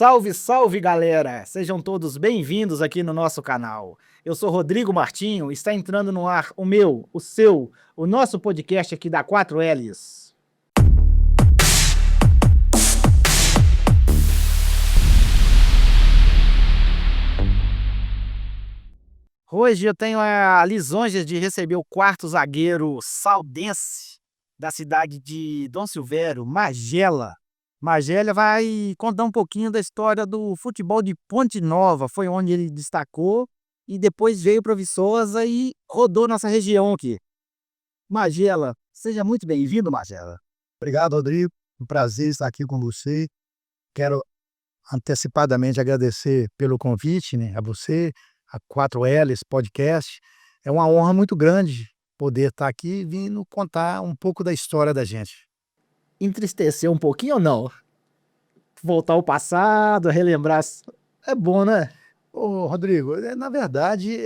Salve, salve, galera! Sejam todos bem-vindos aqui no nosso canal. Eu sou Rodrigo Martinho, está entrando no ar o meu, o seu, o nosso podcast aqui da 4Ls. Hoje eu tenho a lisonja de receber o quarto zagueiro saldense da cidade de Dom Silvério, Magela. Magela vai contar um pouquinho da história do futebol de Ponte Nova, foi onde ele destacou e depois veio para Viçosa e rodou nossa região aqui. Magela, seja muito bem-vindo, Magela. Obrigado, Rodrigo. Um prazer estar aqui com você. Quero antecipadamente agradecer pelo convite, né, a você, a 4Ls Podcast. É uma honra muito grande poder estar aqui e vindo contar um pouco da história da gente. Entristeceu um pouquinho ou não? Voltar ao passado, relembrar, é bom, né? Ô, Rodrigo, na verdade,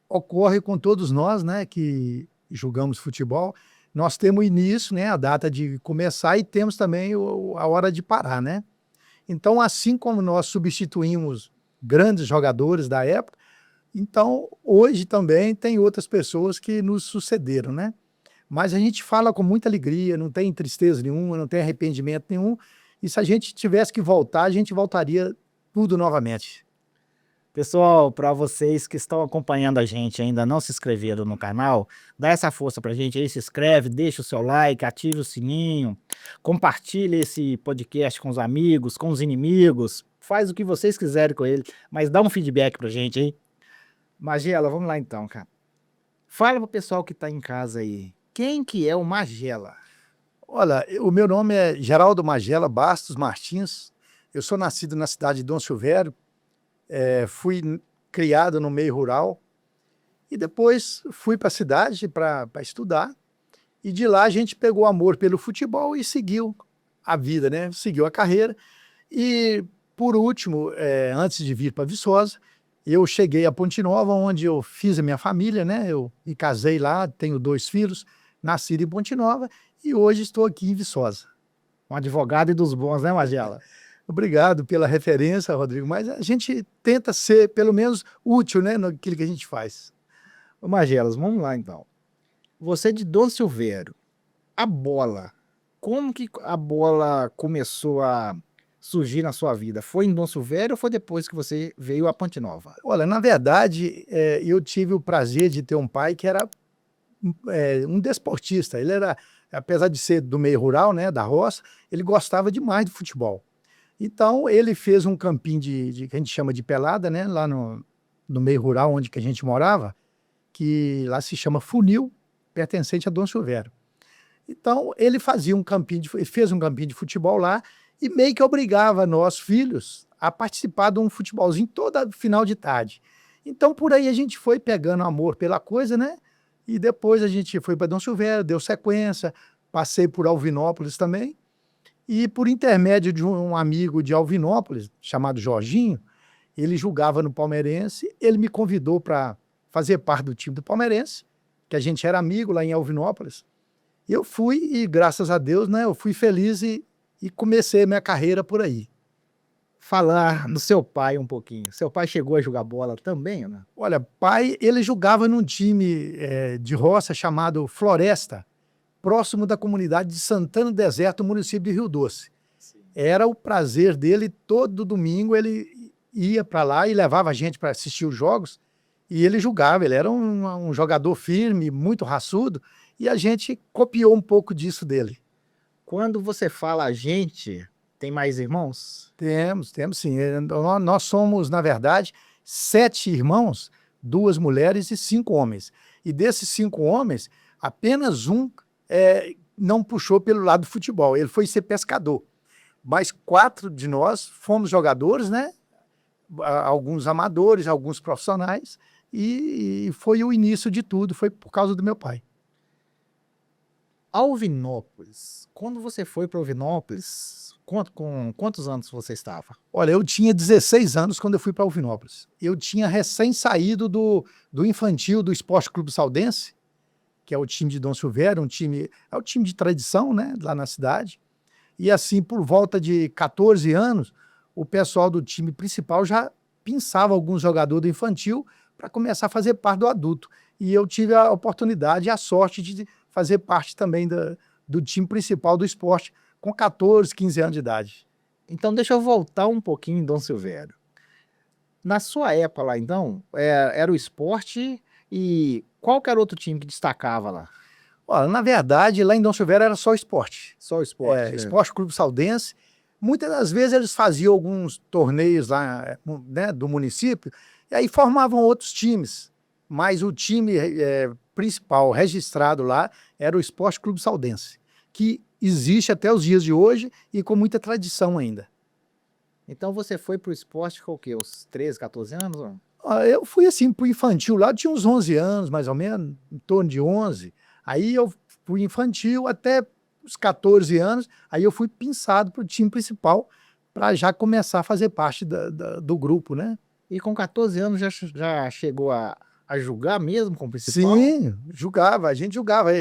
ocorre com todos nós, né, que jogamos futebol. Nós temos o início, né, a data de começar e temos também a hora de parar, né? Então, assim como nós substituímos grandes jogadores da época, então hoje também tem outras pessoas que nos sucederam, né? Mas a gente fala com muita alegria, não tem tristeza nenhuma, não tem arrependimento nenhum. E se a gente tivesse que voltar, a gente voltaria tudo novamente. Pessoal, para vocês que estão acompanhando a gente e ainda não se inscreveram no canal, dá essa força pra gente aí, se inscreve, deixa o seu like, ative o sininho, compartilhe esse podcast com os amigos, com os inimigos, faz o que vocês quiserem com ele, mas dá um feedback pra gente aí. Magela, vamos lá então, cara. Fala pro pessoal que tá em casa aí, quem que é o Magela? Olha, o meu nome é Geraldo Magela Bastos Martins. Eu sou nascido na cidade de Dom Silvério, fui criado no meio rural e depois fui para a cidade para estudar. E de lá a gente pegou amor pelo futebol e seguiu a vida, né? Seguiu a carreira. E por último, antes de vir para Viçosa, eu cheguei a Ponte Nova, onde eu fiz a minha família, né? Eu me casei lá, tenho 2 filhos, nascido em Ponte Nova e hoje estou aqui em Viçosa. Um advogado e dos bons, né, Magela? Obrigado pela referência, Rodrigo, mas a gente tenta ser, pelo menos, útil, né, naquilo que a gente faz. Ô, Magelas, vamos lá então. Você de Dom Silvério, a bola, como que a bola começou a surgir na sua vida? Foi em Dom Silvério ou foi depois que você veio a Ponte Nova? Olha, na verdade, eu tive o prazer de ter um pai que era um desportista. Ele era, apesar de ser do meio rural, né, da roça, ele gostava demais de futebol. Então, ele fez um campinho que a gente chama de pelada, né, lá no meio rural onde que a gente morava, que lá se chama Funil, pertencente a Dom Silvério. Então, ele fez um campinho de futebol lá e meio que obrigava nós, filhos, a participar de um futebolzinho toda final de tarde. Então, por aí a gente foi pegando amor pela coisa, né? E depois a gente foi para Dom Silvério, deu sequência, passei por Alvinópolis também. E por intermédio de um amigo de Alvinópolis, chamado Jorginho, ele jogava no Palmeirense, ele me convidou para fazer parte do time do Palmeirense, que a gente era amigo lá em Alvinópolis. Eu fui e, graças a Deus, né, eu fui feliz e comecei a minha carreira por aí. Falar do seu pai um pouquinho. Seu pai chegou a jogar bola também, né? Olha, pai, ele jogava num time de roça chamado Floresta, próximo da comunidade de Santana do Deserto, município de Rio Doce. Sim. Era o prazer dele, todo domingo ele ia para lá e levava a gente para assistir os jogos, e ele jogava, ele era um jogador firme, muito raçudo, e a gente copiou um pouco disso dele. Quando você fala a gente, tem mais irmãos? Temos sim. Nós somos, na verdade, 7 irmãos, 2 mulheres e 5 homens. E desses 5 homens, apenas um não puxou pelo lado do futebol, ele foi ser pescador. Mas 4 de nós fomos jogadores, né? Alguns amadores, alguns profissionais, e foi o início de tudo, foi por causa do meu pai. Alvinópolis, quando você foi para Alvinópolis, com quantos anos você estava? Olha, eu tinha 16 anos quando eu fui para Alvinópolis. Eu tinha recém saído do infantil do Esporte Clube Saldense, que é o time de Dom Silvério, é o time de tradição, né, lá na cidade. E assim, por volta de 14 anos, o pessoal do time principal já pensava alguns jogadores do infantil para começar a fazer parte do adulto. E eu tive a oportunidade e a sorte de fazer parte também do time principal do esporte com 14, 15 anos de idade. Então deixa eu voltar um pouquinho em Dom Silvério. Na sua época lá então, era o Sport e qual que era outro time que destacava lá? Olha, na verdade, lá em Dom Silvério era só esporte. Só o Sport, né? Esporte Clube Saldense. Muitas das vezes eles faziam alguns torneios lá, né, do município, e aí formavam outros times. Mas o time principal registrado lá era o Esporte Clube Saldense, que existe até os dias de hoje e com muita tradição ainda. Então você foi pro esporte com o quê? Uns 13, 14 anos? Ou? Eu fui assim pro infantil lá, eu tinha uns 11 anos, mais ou menos, em torno de 11. Aí eu fui infantil até os 14 anos, aí eu fui pinçado pro time principal para já começar a fazer parte do grupo, né? E com 14 anos já chegou a jogar mesmo com o principal? Sim, a gente jogava.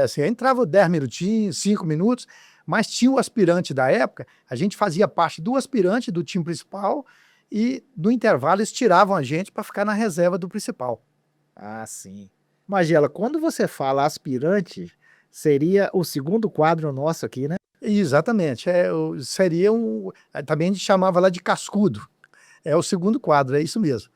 Assim, entrava 10 minutinhos, 5 minutos, mas tinha o aspirante da época, a gente fazia parte do aspirante do time principal e no intervalo eles tiravam a gente para ficar na reserva do principal. Ah, sim. Magela, quando você fala aspirante, seria o segundo quadro nosso aqui, né? Exatamente, seria também a gente chamava lá de cascudo, é o segundo quadro, é isso mesmo.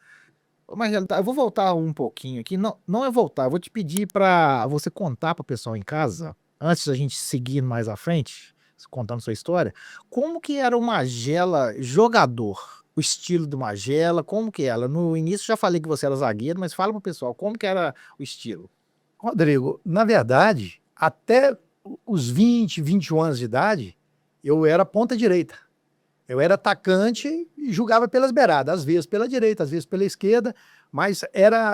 Ô, Magela, eu vou voltar um pouquinho aqui, não é voltar, eu vou te pedir para você contar para o pessoal em casa, antes da gente seguir mais à frente, contando sua história, como que era o Magela jogador? O estilo do Magela, como que era? No início já falei que você era zagueiro, mas fala pro pessoal, como que era o estilo? Rodrigo, na verdade, até os 20, 21 anos de idade, eu era ponta direita. Eu era atacante e jogava pelas beiradas, às vezes pela direita, às vezes pela esquerda, mas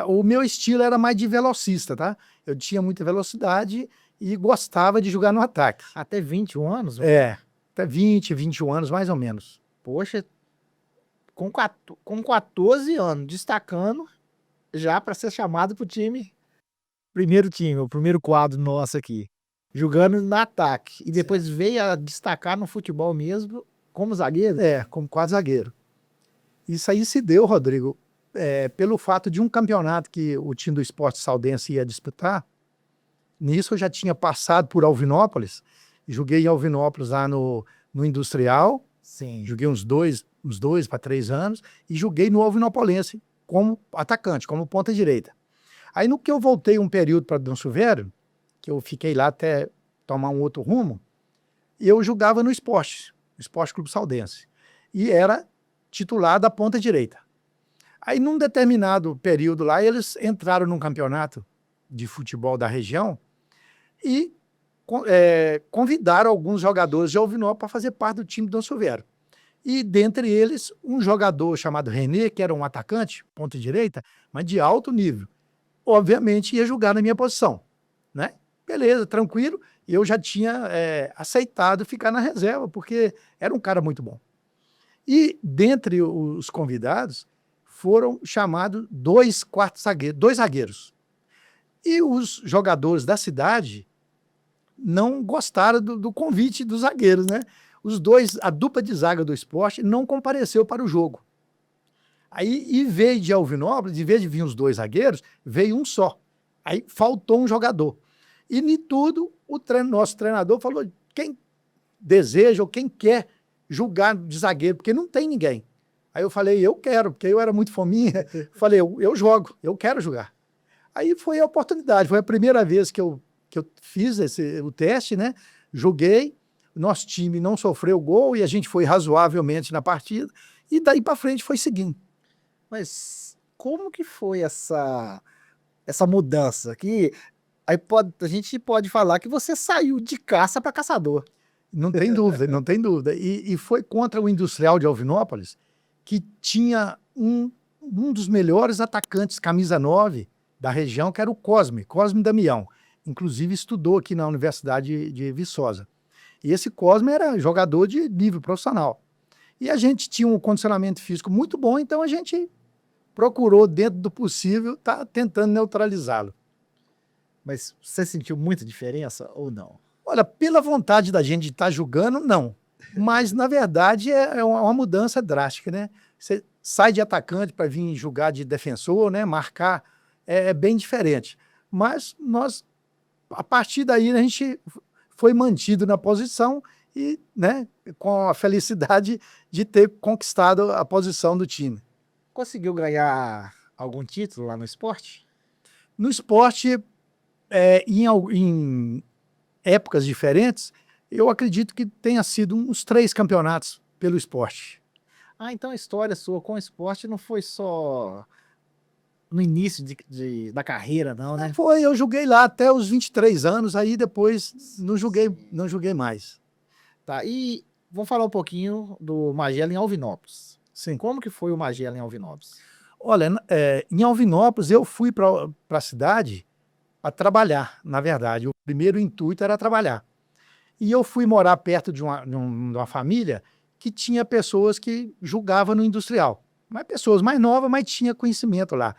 o meu estilo era mais de velocista, tá? Eu tinha muita velocidade e gostava de jogar no ataque. Até 21 anos? Até 20, 21 anos, mais ou menos. Poxa, com 14 anos, destacando, já para ser chamado pro primeiro time, o primeiro quadro nosso aqui, jogando no ataque, e depois veio a destacar no futebol mesmo, como zagueiro? Como quase zagueiro. Isso aí se deu, Rodrigo, pelo fato de um campeonato que o time do Esporte Saldense ia disputar. Nisso eu já tinha passado por Alvinópolis, joguei em Alvinópolis lá no Industrial. Sim. Joguei uns 2 para 3 anos e joguei no Alvinopolense como atacante, como ponta direita. Aí no que eu voltei um período para Dom Silvério, que eu fiquei lá até tomar um outro rumo, eu jogava no Esporte Clube Saldense, e era titular da ponta direita. Aí num determinado período lá, eles entraram num campeonato de futebol da região e convidaram alguns jogadores de Alvinópolis para fazer parte do time do Dom Silvério. E dentre eles, um jogador chamado René, que era um atacante, ponta direita, mas de alto nível. Obviamente ia jogar na minha posição, né? Beleza, tranquilo. Eu já tinha aceitado ficar na reserva, porque era um cara muito bom. E dentre os convidados, foram chamados 2 zagueiros. E os jogadores da cidade não gostaram do convite dos zagueiros, né? A dupla de zaga do Esporte não compareceu para o jogo. Aí, em vez de Alvinópolis, em vez de vir os 2 zagueiros, veio um só. Aí faltou um jogador. E em tudo, nosso treinador falou: quem deseja ou quem quer jogar de zagueiro, porque não tem ninguém. Aí eu falei: eu quero, porque eu era muito fominha. Falei: eu jogo, eu quero jogar. Aí foi a oportunidade, foi a primeira vez que eu fiz o teste, né? Joguei, nosso time não sofreu gol e a gente foi razoavelmente na partida, e daí para frente foi seguindo. Mas como que foi essa mudança? Que aí a gente pode falar que você saiu de caça para caçador. Não tem dúvida, não tem dúvida. E foi contra o Industrial de Alvinópolis, que tinha um dos melhores atacantes camisa 9 da região, que era o Cosme Damião. Inclusive estudou aqui na Universidade de Viçosa. E esse Cosme era jogador de nível profissional. E a gente tinha um condicionamento físico muito bom, então a gente procurou, dentro do possível, tá tentando neutralizá-lo. Mas você sentiu muita diferença ou não? Olha, pela vontade da gente de estar jogando, não. Mas, na verdade, é uma mudança drástica, né? Você sai de atacante para vir jogar de defensor, né? Marcar, é bem diferente. Mas nós, a partir daí, a gente foi mantido na posição e, né, com a felicidade de ter conquistado a posição do time. Conseguiu ganhar algum título lá no esporte? No esporte, em épocas diferentes, eu acredito que tenha sido uns 3 campeonatos pelo esporte. Ah, então a história sua com o esporte não foi só no início da carreira, não, né? Eu joguei lá até os 23 anos, aí depois não Sim. joguei mais. Tá, e vamos falar um pouquinho do Magela em Alvinópolis. Sim. Como que foi o Magela em Alvinópolis? Olha, em Alvinópolis eu fui para a cidade a trabalhar, na verdade. O primeiro intuito era trabalhar. E eu fui morar perto de uma família que tinha pessoas que julgavam no industrial. Mas pessoas mais novas, mas tinha conhecimento lá.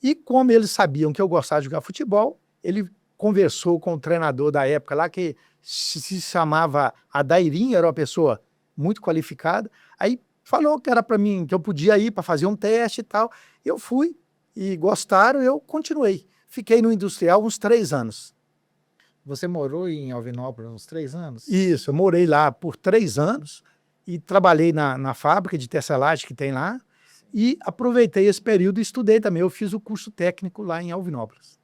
E como eles sabiam que eu gostava de jogar futebol, ele conversou com o treinador da época lá, que se chamava Adairinho, era uma pessoa muito qualificada. Aí falou que era para mim, que eu podia ir para fazer um teste e tal. Eu fui e gostaram, eu continuei. Fiquei no industrial uns 3 anos. Você morou em Alvinópolis uns 3 anos? Isso, eu morei lá por 3 anos e trabalhei na fábrica de tecelagem que tem lá e aproveitei esse período e estudei também. Eu fiz o curso técnico lá em Alvinópolis.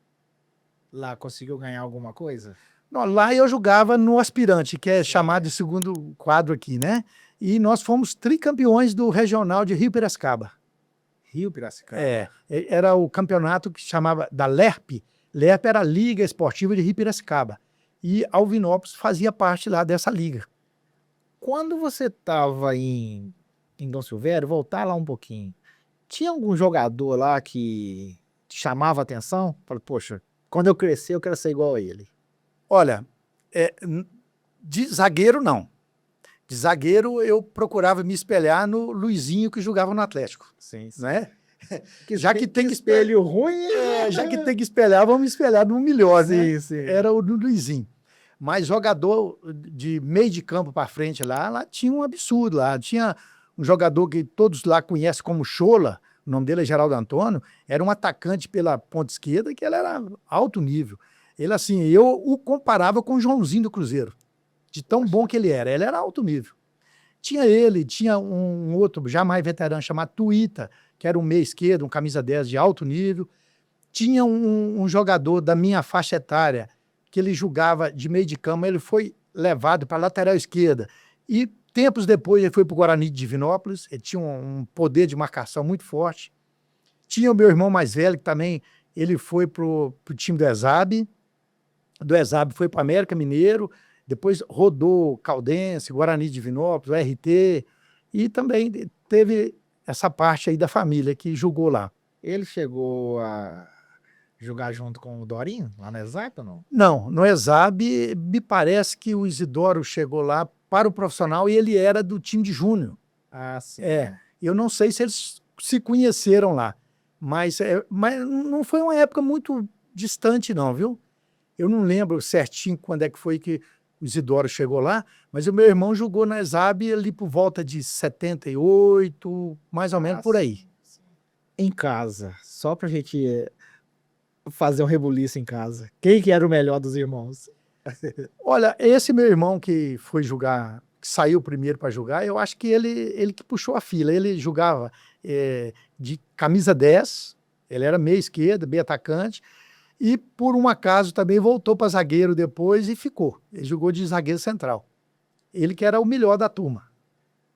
Lá conseguiu ganhar alguma coisa? Não, lá eu jogava no aspirante, que é chamado de segundo quadro aqui, né? E nós fomos tricampeões do regional de Rio Piracicaba. Rio Piracicaba. Era o campeonato que chamava da LERP. LERP era a Liga Esportiva de Rio Piracicaba. E Alvinópolis fazia parte lá dessa liga. Quando você estava em Dom Silvério, voltar lá um pouquinho, tinha algum jogador lá que te chamava a atenção? Falei, poxa, quando eu crescer eu quero ser igual a ele. Olha, de zagueiro não. De zagueiro eu procurava me espelhar no Luizinho que jogava no Atlético. Sim, sim. Né? Já que tem espelho ruim, já que tem que espelhar, vamos espelhar no melhor, né? sim, sim. Era o Luizinho. Mas jogador de meio de campo para frente lá tinha um absurdo lá. Tinha um jogador que todos lá conhecem como Chola, o nome dele é Geraldo Antônio, era um atacante pela ponta esquerda que ele era alto nível. Ele assim, eu o comparava com o Joãozinho do Cruzeiro, de tão bom que ele era alto nível. Tinha ele, tinha um outro, já mais veterano, chamado Tuita, que era um meia esquerdo, um camisa 10 de alto nível. Tinha um jogador da minha faixa etária, que ele jogava de meio de campo, ele foi levado para a lateral esquerda. E tempos depois ele foi para o Guarani de Divinópolis, ele tinha um poder de marcação muito forte. Tinha o meu irmão mais velho, que também ele foi para o time do Exab foi para o América Mineiro, depois rodou Caldense, Guarani de Divinópolis, o RT, e também teve essa parte aí da família que jogou lá. Ele chegou a jogar junto com o Dorinho, lá no Exap ou não? Não, no Exab me parece que o Isidoro chegou lá para o profissional e ele era do time de júnior. Ah, sim. Eu não sei se eles se conheceram lá, mas não foi uma época muito distante não, viu? Eu não lembro certinho quando é que foi que o Isidoro chegou lá, mas o meu irmão jogou na Exab ali por volta de 78, mais ou menos por aí. Sim. Em casa, só pra gente fazer um rebuliço em casa, quem que era o melhor dos irmãos? Olha, esse meu irmão que foi jogar, que saiu primeiro para jogar, eu acho que ele que puxou a fila. Ele jogava de camisa 10, ele era meia esquerda, meio atacante, e por um acaso também voltou para zagueiro depois e ficou. Ele jogou de zagueiro central. Ele que era o melhor da turma.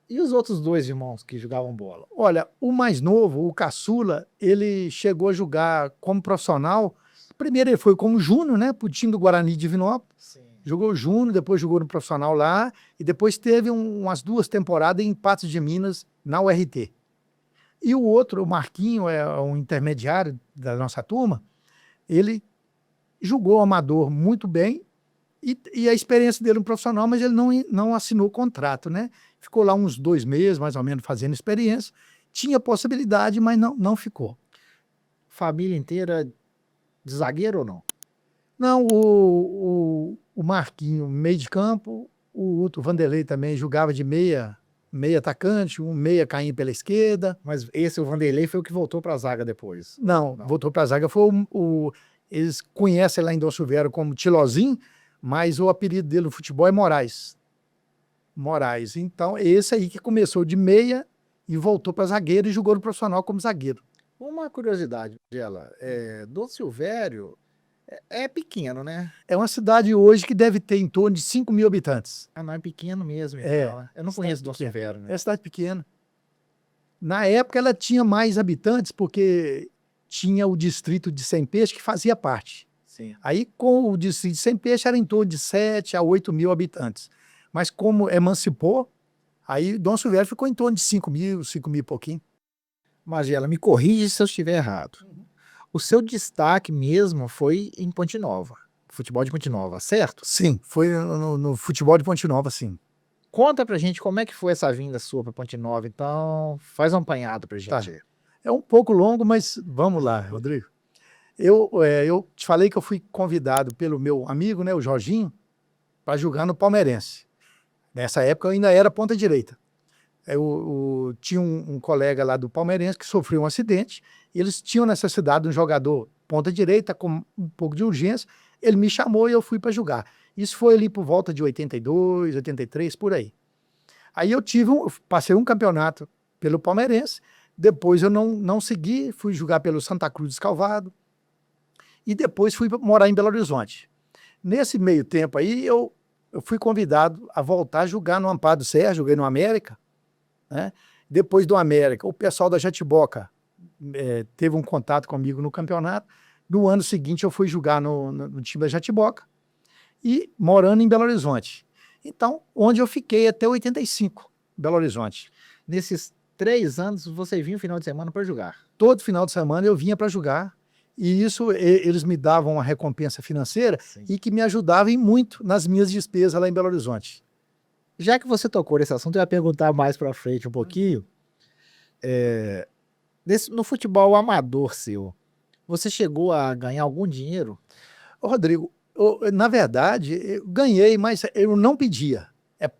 E os outros 2 irmãos que jogavam bola? Olha, o mais novo, o caçula, ele chegou a jogar como profissional. Primeiro ele foi como júnior, né, para o time do Guarani de Divinópolis. Sim. Jogou júnior, depois jogou no profissional lá, e depois teve umas 2 temporadas em Patos de Minas, na URT. E o outro, o Marquinho, é um intermediário da nossa turma, ele jogou amador muito bem, e a experiência dele no profissional, mas ele não assinou contrato, né? Ficou lá uns 2 meses, mais ou menos, fazendo experiência. Tinha possibilidade, mas não ficou. Família inteira de zagueiro ou não? Não, o Marquinho, meio de campo, O outro, o Vanderlei, também jogava de meia, meia atacante, um meia caindo pela esquerda. Mas esse, o Vanderlei, foi o que voltou para a zaga depois. Não, Não. voltou para a zaga. Foi eles conhecem lá em Dom Silvério como Tilozinho, mas o apelido dele no futebol é Moraes. Moraes. Então, esse aí que começou de meia e voltou para zagueiro e jogou no profissional como zagueiro. Uma curiosidade, Gela, Dom Silvério é pequeno, né? É uma cidade hoje que deve ter em torno de 5 mil habitantes. Ah, não, é pequeno mesmo, É, então, né? Eu não cidade conheço Dom pequena. Silvério, né? É cidade pequena. Na época ela tinha mais habitantes porque tinha o distrito de Sem Peixe que fazia parte. Sim. Aí com o distrito de Sem Peixe era em torno de 7 a 8 mil habitantes. Mas como emancipou, aí Dom Silvério ficou em torno de 5 mil e pouquinho. Magela, me corrige se eu estiver errado. O seu destaque mesmo foi em Ponte Nova, futebol de Ponte Nova, certo? Sim, foi no futebol de Ponte Nova, sim. Conta pra gente como é que foi essa vinda sua para Ponte Nova, então faz um apanhado pra Tá. gente aí. É um pouco longo, mas vamos lá, Rodrigo. Eu te falei que eu fui convidado pelo meu amigo, né, o Jorginho, para jogar no Palmeirense. Nessa época eu ainda era ponta direita. Tinha um colega lá do Palmeirense que sofreu um acidente, e eles tinham necessidade de um jogador ponta direita com um pouco de urgência, ele me chamou e eu fui para jogar. Isso foi ali por volta de 82, 83, por aí. Aí eu passei um campeonato pelo Palmeirense, depois eu não segui, fui jogar pelo Santa Cruz Escalvado, e depois fui morar em Belo Horizonte. Nesse meio tempo aí, eu fui convidado a voltar a jogar no Amparo do Sérgio, joguei no América, né? Depois do América, o pessoal da Jatiboca teve um contato comigo no campeonato. No ano seguinte, eu fui jogar no time da Jatiboca e morando em Belo Horizonte. Então, onde eu fiquei até 85, Belo Horizonte. Nesses 3 anos, você vinha no final de semana para jogar. Todo final de semana eu vinha para jogar, e isso eles me davam uma recompensa financeira. Sim. E que me ajudava em muito nas minhas despesas lá em Belo Horizonte. Já que você tocou nesse assunto, eu ia perguntar mais para frente um pouquinho. No futebol amador seu, você chegou a ganhar algum dinheiro? Ô, Rodrigo, na verdade, eu ganhei, mas eu não pedia.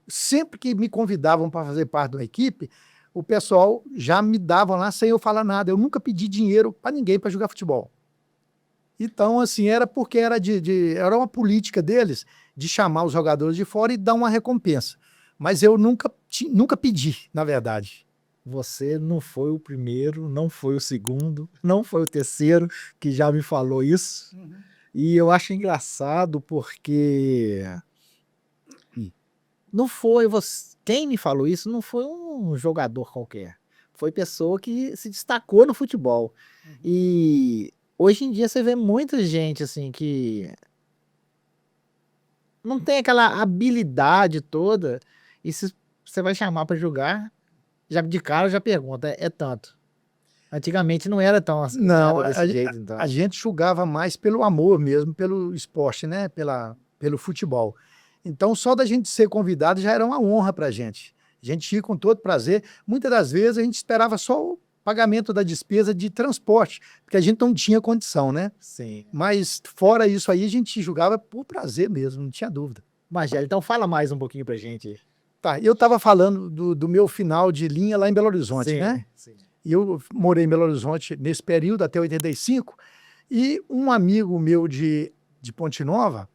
Sempre que me convidavam para fazer parte de uma equipe, o pessoal já me dava lá sem eu falar nada. Eu nunca pedi dinheiro para ninguém para jogar futebol. Então, assim, era porque era uma política deles de chamar os jogadores de fora e dar uma recompensa. Mas eu nunca pedi, na verdade. Você não foi o primeiro, não foi o segundo, não foi o terceiro que já me falou isso. E eu acho engraçado porque não foi você. Quem me falou isso não foi um jogador qualquer. Foi pessoa que se destacou no futebol. E hoje em dia você vê muita gente assim que não tem aquela habilidade toda. E se você vai chamar para jogar, já de cara já pergunta, é tanto. Antigamente não era tão assim, Não, era desse jeito, então. a gente julgava mais pelo amor mesmo, pelo esporte, né? Pelo futebol. Então, só da gente ser convidado já era uma honra para a gente. A gente ia com todo prazer. Muitas das vezes a gente esperava só o pagamento da despesa de transporte, porque a gente não tinha condição, né? Sim. Mas fora isso aí, a gente jogava por prazer mesmo, não tinha dúvida. Magela, então fala mais um pouquinho pra gente. Tá, eu estava falando do meu final de linha lá em Belo Horizonte, Sim, né? sim. E eu morei em Belo Horizonte nesse período, até 85, e um amigo meu de Ponte Nova,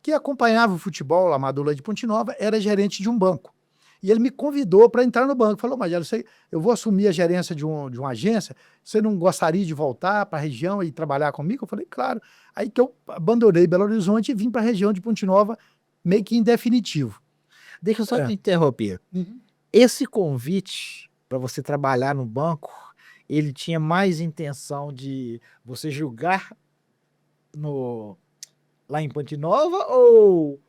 que acompanhava o futebol amador lá de Ponte Nova, era gerente de um banco. E ele me convidou para entrar no banco. Falou, Magela, eu vou assumir a gerência de uma agência, você não gostaria de voltar para a região e trabalhar comigo? Eu falei, claro. Aí que eu abandonei Belo Horizonte e vim para a região de Ponte Nova, meio que em definitivo. Deixa eu só te interromper. Esse convite para você trabalhar no banco, ele tinha mais intenção de você jogar lá em Ponte Nova ou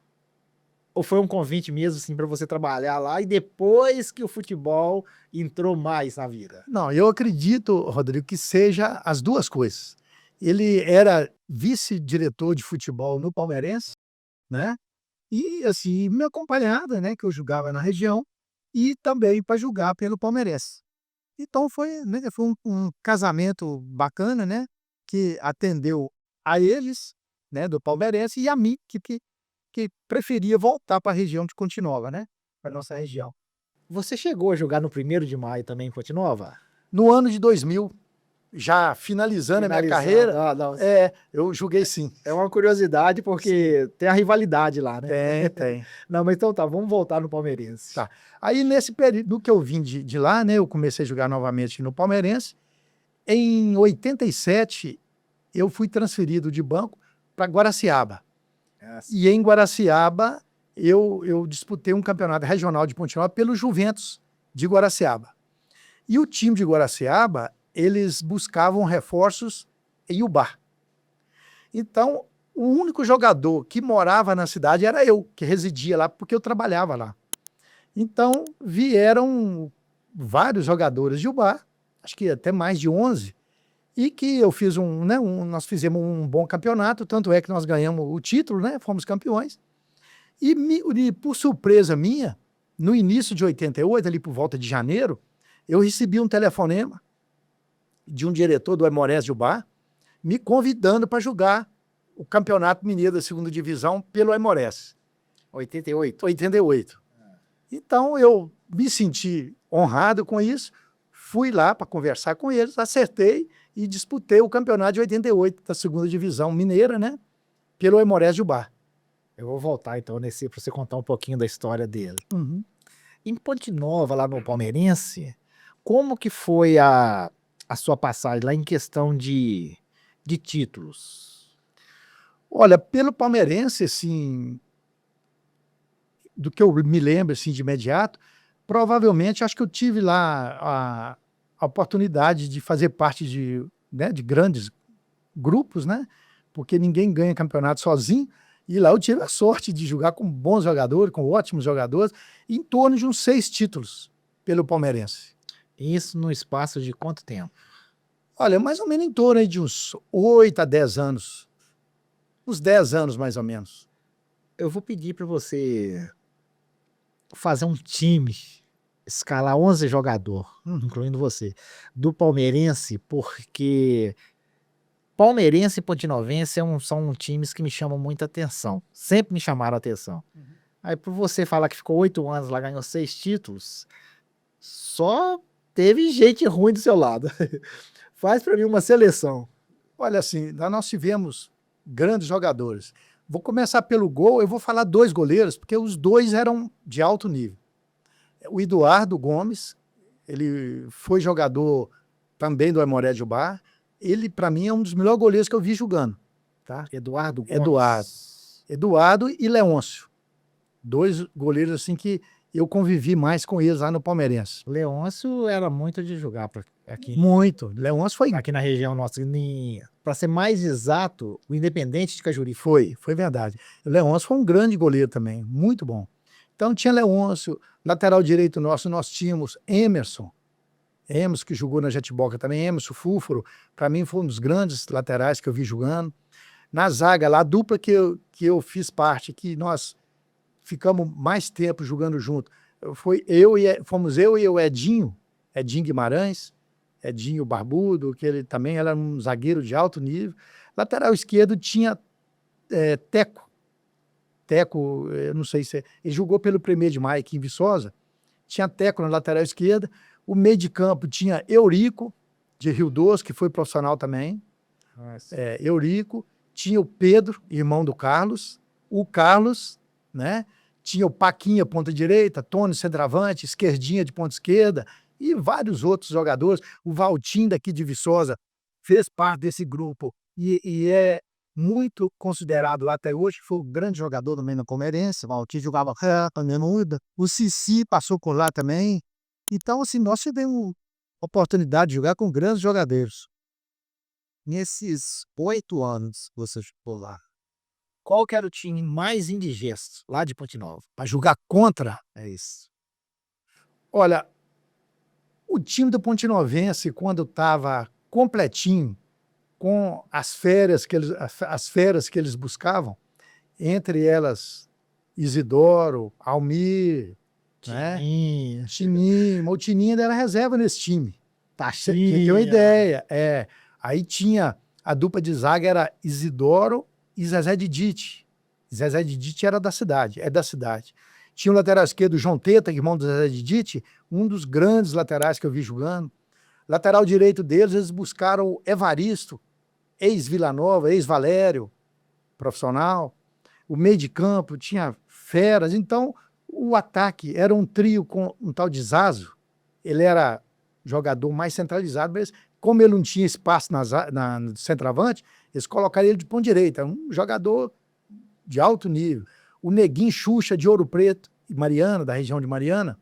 foi um convite mesmo assim para você trabalhar lá e depois que o futebol entrou mais na vida? Não, eu acredito, Rodrigo, que seja as duas coisas. Ele era vice-diretor de futebol no Palmeirense, né? E assim, me acompanhava, né, que eu jogava na região, e também para jogar pelo Palmeirense. Então foi, né, foi um casamento bacana, né, que atendeu a eles, né, do Palmeirense, e a mim, que que preferia voltar para a região de Ponte Nova, né? Para nossa região. Você chegou a jogar no 1º de maio também em Ponte Nova? No ano de 2000, já finalizando a minha carreira, eu joguei sim. É uma curiosidade, porque tem a rivalidade lá, né? Tem. Não, mas então tá, vamos voltar no Palmeirense. Tá. Aí nesse período que eu vim de lá, né, eu comecei a jogar novamente no Palmeirense. Em 87, eu fui transferido de banco para Guaraciaba. E em Guaraciaba, eu disputei um campeonato regional de Ponte Nova pelo Juventus de Guaraciaba. E o time de Guaraciaba, eles buscavam reforços em Ubá. Então, o único jogador que morava na cidade era eu, que residia lá, porque eu trabalhava lá. Então, vieram vários jogadores de Ubá, acho que até mais de 11, e que eu fiz nós fizemos um bom campeonato, tanto é que nós ganhamos o título, né? Fomos campeões. E por surpresa minha, no início de 88, ali por volta de janeiro, eu recebi um telefonema de um diretor do Aimorés de Ubá, me convidando para jogar o Campeonato Mineiro da 2ª Divisão pelo Aimorés. 88? 88. Então, eu me senti honrado com isso, fui lá para conversar com eles, acertei e disputei o campeonato de 88 da 2ª Divisão Mineira, né? Pelo Aimorés de Ubá. Eu vou voltar então para você contar um pouquinho da história dele. Em Ponte Nova, lá no Palmeirense, como que foi a sua passagem lá em questão de títulos? Olha, pelo Palmeirense, assim, do que eu me lembro assim, de imediato, provavelmente acho que eu tive lá a oportunidade de fazer parte de grandes grupos, né? Porque ninguém ganha campeonato sozinho. E lá eu tive a sorte de jogar com bons jogadores, com ótimos jogadores, em torno de uns 6 títulos pelo Palmeirense. Isso no espaço de quanto tempo? Olha, mais ou menos em torno aí de uns 8 a 10 anos. Uns 10 anos, mais ou menos. Eu vou pedir para você fazer um time, escalar 11 jogadores, incluindo você, do Palmeirense, porque Palmeirense e Pontinovense são times que me chamam muita atenção. Sempre me chamaram a atenção. Aí, por você falar que ficou 8 anos lá, ganhou 6 títulos, só teve gente ruim do seu lado. Faz para mim uma seleção. Olha, assim, lá nós tivemos grandes jogadores. Vou começar pelo gol, eu vou falar 2 goleiros, porque os 2 eram de alto nível. O Eduardo Gomes, ele foi jogador também do Aimorés de Ubá. Ele, para mim, é um dos melhores goleiros que eu vi jogando. Tá? Eduardo Gomes. Eduardo e Leôncio. 2 goleiros assim que eu convivi mais com eles lá no Palmeirense. Leôncio era muito de jogar aqui. Muito. Leôncio foi... Aqui na região nossa. Para ser mais exato, o Independente de Cajuri. Foi verdade. O Leôncio foi um grande goleiro também, muito bom. Então tinha Leôncio, lateral direito nosso, nós tínhamos Emerson, que jogou na Jetiboca também, Emerson Fúfaro, para mim foi um dos grandes laterais que eu vi jogando. Na zaga lá, a dupla que eu fiz parte, que nós ficamos mais tempo jogando junto, fomos eu e o Edinho Guimarães, Edinho Barbudo, que ele também era um zagueiro de alto nível. Lateral esquerdo tinha Teco, eu não sei se... Ele jogou pelo 1º de maio aqui em Viçosa, tinha Teco na lateral esquerda. O meio de campo tinha Eurico, de Rio Doce, que foi profissional também. Eurico. Tinha o Pedro, irmão do Carlos. O Carlos, né? Tinha o Paquinha, ponta direita. Tony, centroavante. Esquerdinha, de ponta esquerda. E vários outros jogadores. O Valtim, daqui de Viçosa, fez parte desse grupo. E é muito considerado lá até hoje. Foi um grande jogador também no Palmeirense. O Valtim jogava também muda. O Cici passou por lá também. Então, assim, nós tivemos oportunidade de jogar com grandes jogadores. Nesses 8 anos que você jogou lá, qual que era o time mais indigesto lá de Ponte Nova? Para jogar contra? É isso. Olha, o time do Pontinovense, quando estava completinho, com as férias que eles buscavam, entre elas Isidoro, Almir, Tininho. O Tininho ainda era reserva nesse time. Você tem uma ideia. Aí tinha a dupla de zaga, era Isidoro e Zezé Didite. Zezé Didite era da cidade, é da cidade. Tinha o lateral esquerdo, João Teta, irmão do Zezé Didite, um dos grandes laterais que eu vi jogando. Lateral direito deles, eles buscaram o Evaristo, ex-Vila Nova, ex-Valério, profissional. O meio de campo tinha feras. Então, o ataque era um trio com um tal de Zazo. Ele era jogador mais centralizado, mas como ele não tinha espaço no centroavante, eles colocaram ele de ponta direita. Um jogador de alto nível. O Neguinho Xuxa, de Ouro Preto, e Mariana, da região de Mariana,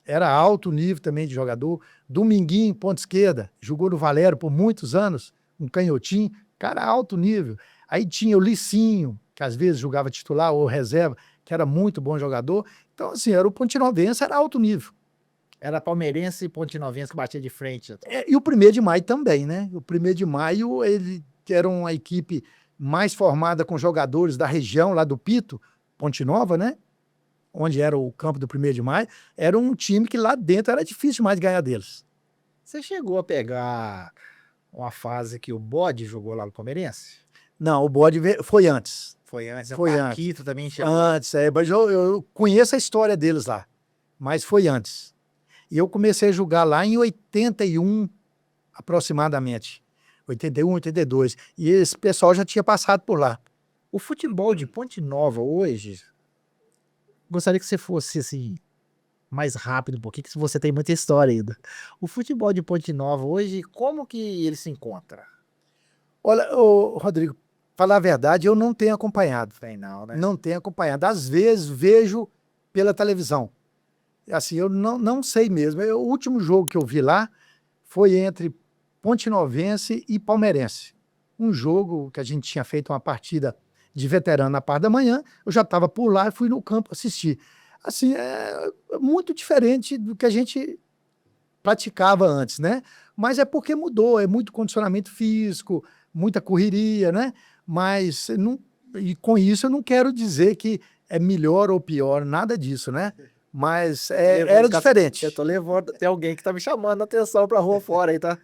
era alto nível também de jogador. Dominguinho, ponta esquerda, jogou no Valério por muitos anos, um canhotinho, cara alto nível. Aí tinha o Licinho, que às vezes jogava titular ou reserva, que era muito bom jogador. Então, assim, era o Pontinovense, era alto nível. Era palmeirense e Pontinovense que batia de frente. E o 1º de Maio também, né? O 1º de Maio, ele era uma equipe mais formada com jogadores da região, lá do Pito, Ponte Nova, né? Onde era o campo do 1º de Maio, era um time que lá dentro era difícil mais ganhar deles. Você chegou a pegar uma fase que o Bode jogou lá no Palmeirense? Não, o Bode foi antes. Foi antes. Foi o antes. Paquito também chegou. Antes, mas eu conheço a história deles lá, mas foi antes. E eu comecei a jogar lá em 81, aproximadamente. 81, 82. E esse pessoal já tinha passado por lá. O futebol de Ponte Nova hoje, gostaria que você fosse assim, mais rápido um pouquinho, que você tem muita história ainda. O futebol de Ponte Nova hoje, como que ele se encontra? Olha, Rodrigo, falar a verdade, eu não tenho acompanhado. Tem não, né? Não tenho acompanhado. Às vezes vejo pela televisão. Assim, eu não sei mesmo. O último jogo que eu vi lá foi entre Pontinovense e Palmeirense. Um jogo que a gente tinha feito uma partida de veterano na parte da manhã, eu já estava por lá e fui no campo assistir. Assim, é muito diferente do que a gente praticava antes, né? Mas é porque mudou, é muito condicionamento físico, muita correria, né? Mas não, e com isso eu não quero dizer que é melhor ou pior, nada disso, né? Mas era diferente. Eu tô levando, tem alguém que tá me chamando a atenção pra rua fora aí, tá?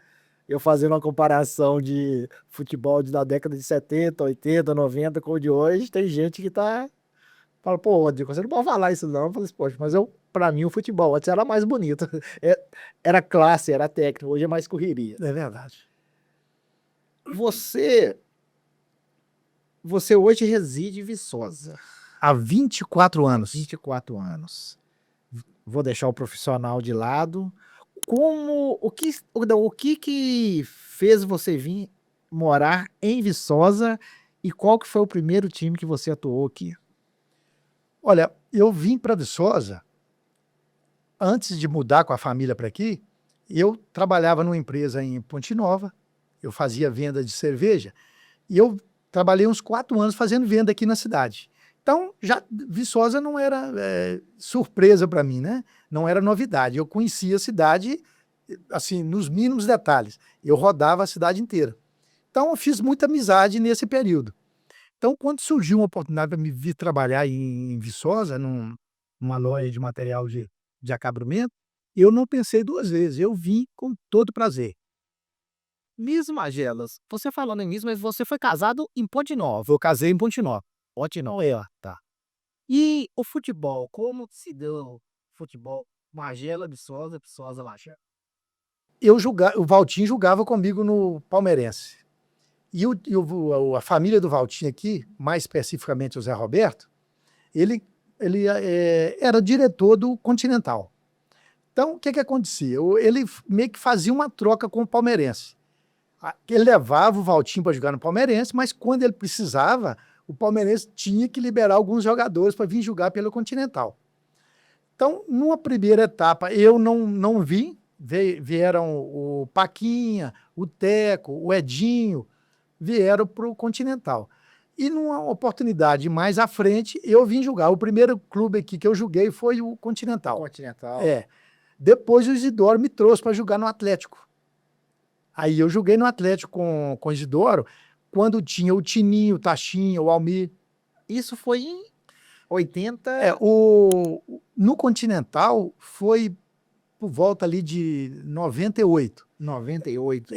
Eu fazendo uma comparação de futebol da década de 70, 80, 90 com o de hoje, tem gente que tá... Fala, pô, Rodrigo, você não pode falar isso não. Eu falei assim, poxa, mas pra mim o futebol antes era mais bonito. Era classe, era técnico, hoje é mais correria. É verdade. Você hoje reside em Viçosa. Há 24 anos. 24 anos. Vou deixar o profissional de lado. O que fez você vir morar em Viçosa e qual que foi o primeiro time que você atuou aqui? Olha, eu vim para Viçosa, antes de mudar com a família para aqui, eu trabalhava numa empresa em Ponte Nova, eu fazia venda de cerveja, e eu trabalhei uns 4 anos fazendo venda aqui na cidade. Então, já Viçosa não era surpresa para mim, né? Não era novidade. Eu conhecia a cidade, assim, nos mínimos detalhes. Eu rodava a cidade inteira. Então, eu fiz muita amizade nesse período. Então, quando surgiu uma oportunidade para me vir trabalhar em Viçosa, numa loja de material de acabamento, eu não pensei 2 vezes. Eu vim com todo prazer. Miss Magelas, você falando em Miss, mas você foi casado em Ponte Nova. Eu casei em Ponte Nova. Ponte Nova, tá. E o futebol, como se deu futebol? Magela, Viçosa, Viçosa, Magela. O Valtinho jogava comigo no Palmeirense. E a família do Valtinho aqui, mais especificamente o Zé Roberto, ele era diretor do Continental. Então, o que acontecia? Ele meio que fazia uma troca com o palmeirense. Ele levava o Valtinho para jogar no Palmeirense, mas quando ele precisava, o palmeirense tinha que liberar alguns jogadores para vir jogar pelo Continental. Então, numa primeira etapa, eu não vim, vieram o Paquinha, o Teco, o Edinho, vieram para o Continental. E numa oportunidade mais à frente, eu vim jogar. O primeiro clube aqui que eu joguei foi o Continental. Continental. Depois o Isidoro me trouxe para jogar no Atlético. Aí eu joguei no Atlético com o Isidoro, quando tinha o Tininho, o Tachinha, o Almir. Isso foi em 80? No Continental foi por volta ali de 98. 98.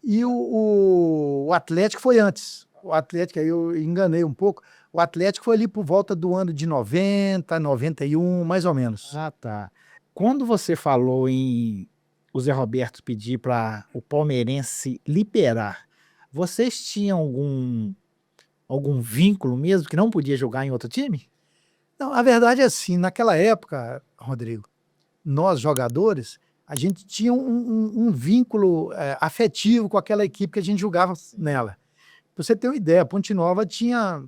E o Atlético foi antes. O Atlético, aí eu enganei um pouco. O Atlético foi ali por volta do ano de 90, 91, mais ou menos. Ah, tá. Quando você falou em o Zé Roberto pedir para o palmeirense liberar, vocês tinham algum vínculo mesmo que não podia jogar em outro time? Não, a verdade é assim, naquela época, Rodrigo, nós jogadores, a gente tinha um vínculo afetivo com aquela equipe que a gente jogava nela. Pra você ter uma ideia, a Ponte Nova tinha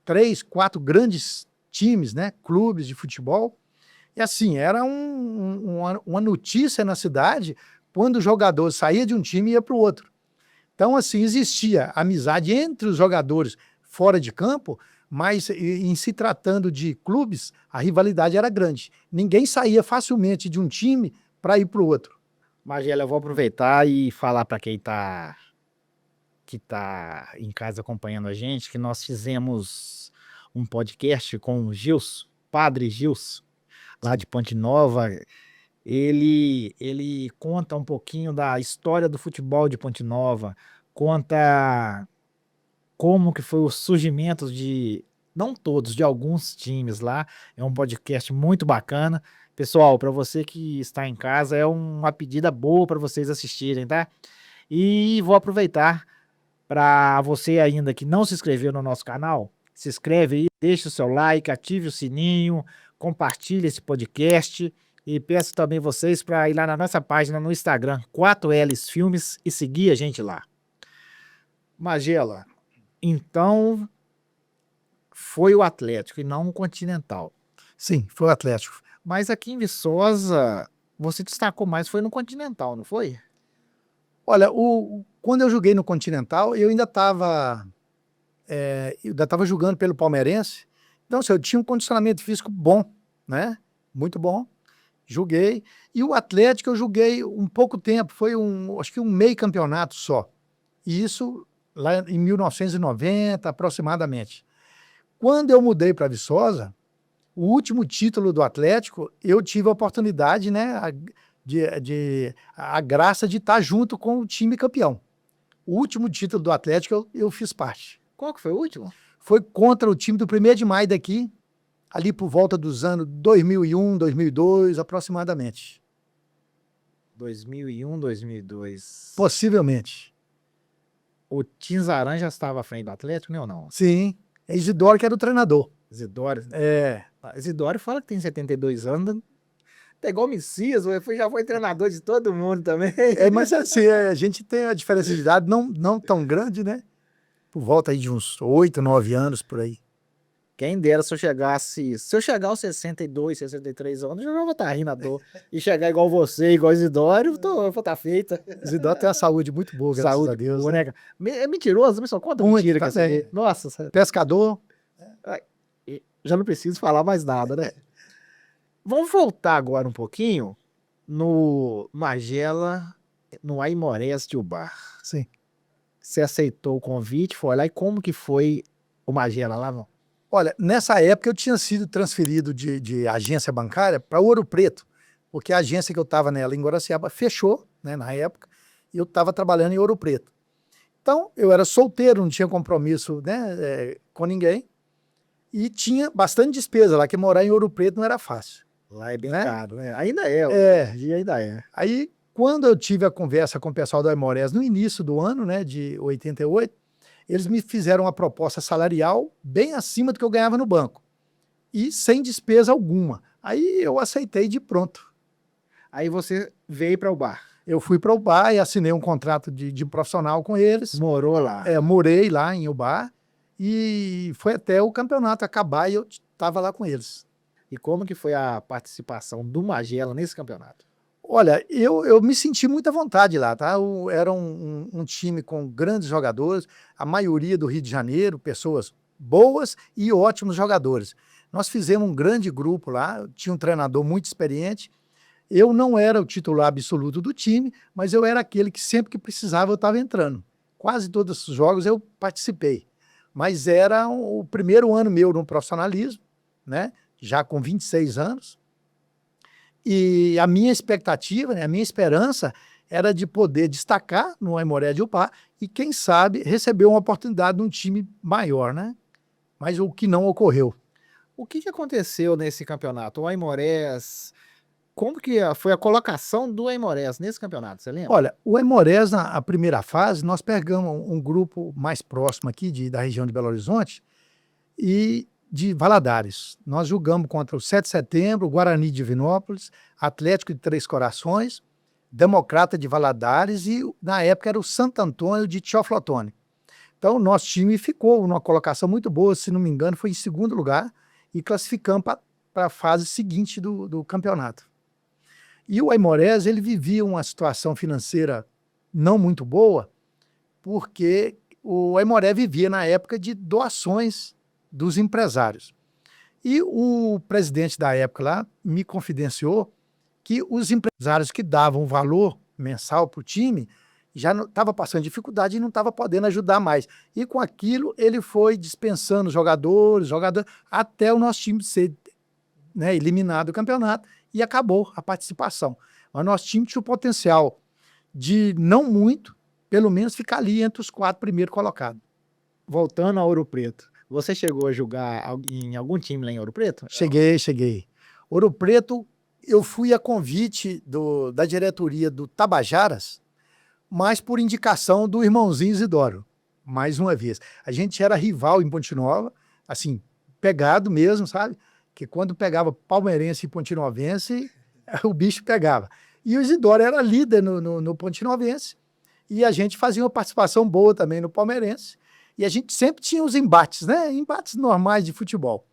3, 4 grandes times, né, clubes de futebol, e assim, era uma notícia na cidade quando o jogador saía de um time e ia para o outro. Então, assim, existia amizade entre os jogadores fora de campo, mas em se tratando de clubes, a rivalidade era grande. Ninguém saía facilmente de um time para ir para o outro. Magela, eu vou aproveitar e falar para quem que tá em casa acompanhando a gente, que nós fizemos um podcast com o Gilson, Padre Gilson, lá de Ponte Nova. Ele conta um pouquinho da história do futebol de Ponte Nova, conta como que foi o surgimento de, não todos, de alguns times lá. É um podcast muito bacana. Pessoal, para você que está em casa, é uma pedida boa para vocês assistirem, tá? E vou aproveitar para você ainda que não se inscreveu no nosso canal, se inscreve aí, deixa o seu like, ative o sininho, compartilhe esse podcast e peço também vocês para ir lá na nossa página no Instagram, 4Ls Filmes, e seguir a gente lá. Magela, então foi o Atlético e não o Continental. Sim, foi o Atlético. Mas aqui em Viçosa, você destacou mais, foi no Continental, não foi? Olha, quando eu joguei no Continental, eu ainda estava jogando pelo Palmeirense, então assim, eu tinha um condicionamento físico bom, né? Muito bom. Joguei. E o Atlético eu joguei um pouco tempo, foi acho que um meio campeonato só. E isso lá em 1990, aproximadamente. Quando eu mudei para Viçosa, o último título do Atlético, eu tive a oportunidade, né, a graça de estar junto com o time campeão. O último título do Atlético eu fiz parte. Qual que foi o último? Foi contra o time do 1º de maio daqui, ali por volta dos anos 2001, 2002, aproximadamente. 2001, 2002. Possivelmente. O Tinzaran já estava à frente do Atlético, né ou não? Sim. É Isidoro que era o treinador. Isidoro. É. Isidoro fala que tem 72 anos. É igual o Messias, já foi treinador de todo mundo também. Mas assim, a gente tem a diferença de idade não tão grande, né? Por volta aí de uns 8, 9 anos, por aí. Quem dera se eu chegar aos 62, 63 anos, eu já vou estar rindo à dor. E chegar igual você, igual Isidoro, eu vou estar feita. Isidoro tem uma saúde muito boa, graças Saúde a Deus. boa, né? É mentiroso, mas só conta Muito, mentira tá que você. Nossa, pescador. já não preciso falar mais nada, né? Vamos voltar agora um pouquinho no Magela, no Aimorés de Ubar. Sim. Você aceitou o convite, foi lá, e como que foi o Magela lá? Não? Olha, nessa época eu tinha sido transferido de agência bancária para Ouro Preto, porque a agência que eu estava nela em Guaraciaba fechou, né, na época, e eu estava trabalhando em Ouro Preto. Então, eu era solteiro, não tinha compromisso, né, com ninguém, e tinha bastante despesa lá, que morar em Ouro Preto não era fácil. Lá é bem né? caro, né? Ainda é, ainda é. Aí, quando eu tive a conversa com o pessoal do Aimorés no início do ano, né, de 88, eles me fizeram uma proposta salarial bem acima do que eu ganhava no banco. E sem despesa alguma. Aí eu aceitei de pronto. Aí você veio para o bar. Eu fui para o bar e assinei um contrato de profissional com eles. Morou lá. Morei lá em Ubar. E foi até o campeonato acabar e eu estava lá com eles. E como que foi a participação do Magela nesse campeonato? Olha, eu me senti muito à vontade lá, tá? Era um time com grandes jogadores, a maioria do Rio de Janeiro, pessoas boas e ótimos jogadores. Nós fizemos um grande grupo lá, tinha um treinador muito experiente. Eu não era o titular absoluto do time, mas eu era aquele que sempre que precisava eu estava entrando. Quase todos os jogos eu participei. Mas era o primeiro ano meu no profissionalismo, né? Já com 26 anos. E a minha expectativa, né, a minha esperança era de poder destacar no Aimorés de Upar e, quem sabe, receber uma oportunidade num time maior, né? mas o que não ocorreu. O que aconteceu nesse campeonato? O Aimorés, como que foi a colocação do Aimorés nesse campeonato, você lembra? Olha, o Aimorés, na primeira fase, nós pegamos um grupo mais próximo aqui da região de Belo Horizonte e de Valadares. Nós jogamos contra o 7 de Setembro, o Guarani de Divinópolis, Atlético de Três Corações, Democrata de Valadares e, na época, era o Santo Antônio de Teoflotone. Então, o nosso time ficou numa colocação muito boa, se não me engano, foi em segundo lugar e classificamos para a fase seguinte do campeonato. E o Aimorés, ele vivia uma situação financeira não muito boa, porque o Aimorés vivia na época de doações dos empresários. E o presidente da época lá me confidenciou que os empresários que davam valor mensal para o time já estava passando dificuldade e não estava podendo ajudar mais. E com aquilo ele foi dispensando jogadores, até o nosso time ser, né, eliminado do campeonato e acabou a participação. Mas o nosso time tinha o potencial de, não muito, pelo menos ficar ali entre os 4 primeiros colocados. Voltando a Ouro Preto, você chegou a jogar em algum time lá em Ouro Preto? Cheguei. Ouro Preto, eu fui a convite da diretoria do Tabajaras, mas por indicação do irmãozinho Isidoro, mais uma vez. A gente era rival em Ponte Nova, assim, pegado mesmo, sabe? Que quando pegava palmeirense e pontinovense, o bicho pegava. E o Isidoro era líder no pontinovense, e a gente fazia uma participação boa também no palmeirense, e a gente sempre tinha os embates, né? Embates normais de futebol.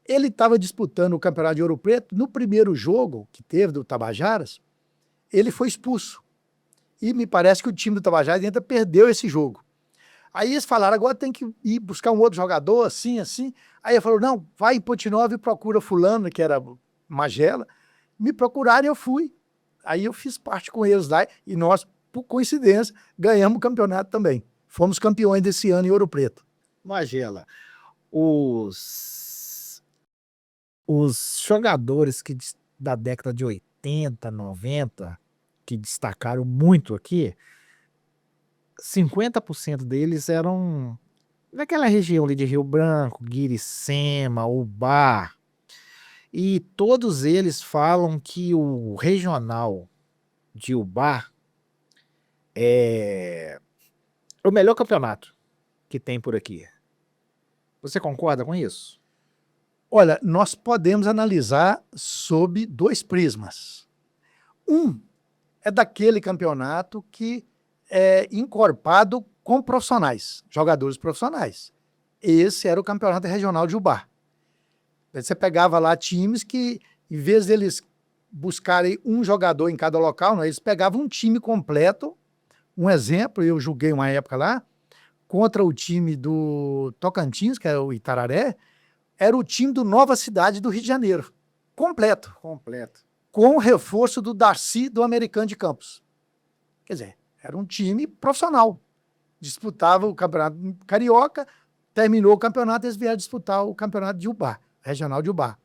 Ele estava disputando o Campeonato de Ouro Preto, no primeiro jogo que teve do Tabajaras, ele foi expulso. E me parece que o time do Tabajaras ainda perdeu esse jogo. Aí eles falaram, agora tem que ir buscar um outro jogador, assim. Aí ele falou, não, vai em Ponte Nova e procura fulano, que era Magela. Me procuraram e eu fui. Aí eu fiz parte com eles lá e nós, por coincidência, ganhamos o campeonato também. Fomos campeões desse ano em Ouro Preto. Magela, os jogadores da década de 80, 90, que destacaram muito aqui, 50% deles eram daquela região ali de Rio Branco, Guiricema, Ubá, e todos eles falam que o regional de Ubá é o melhor campeonato que tem por aqui. Você concorda com isso? Olha, nós podemos analisar sob 2 prismas. Um é daquele campeonato que é encorpado com profissionais, jogadores profissionais. Esse era o campeonato regional de Ubá. Você pegava lá times que, em vez deles buscarem um jogador em cada local, não, eles pegavam um time completo. Um exemplo, eu joguei uma época lá, contra o time do Tocantins, que é o Itararé, era o time do Nova Cidade do Rio de Janeiro. Completo. Com o reforço do Darcy do Americano de Campos. Quer dizer, era um time profissional. Disputava o campeonato carioca, terminou o campeonato, eles vieram disputar o campeonato de Ubá, regional de Ubá.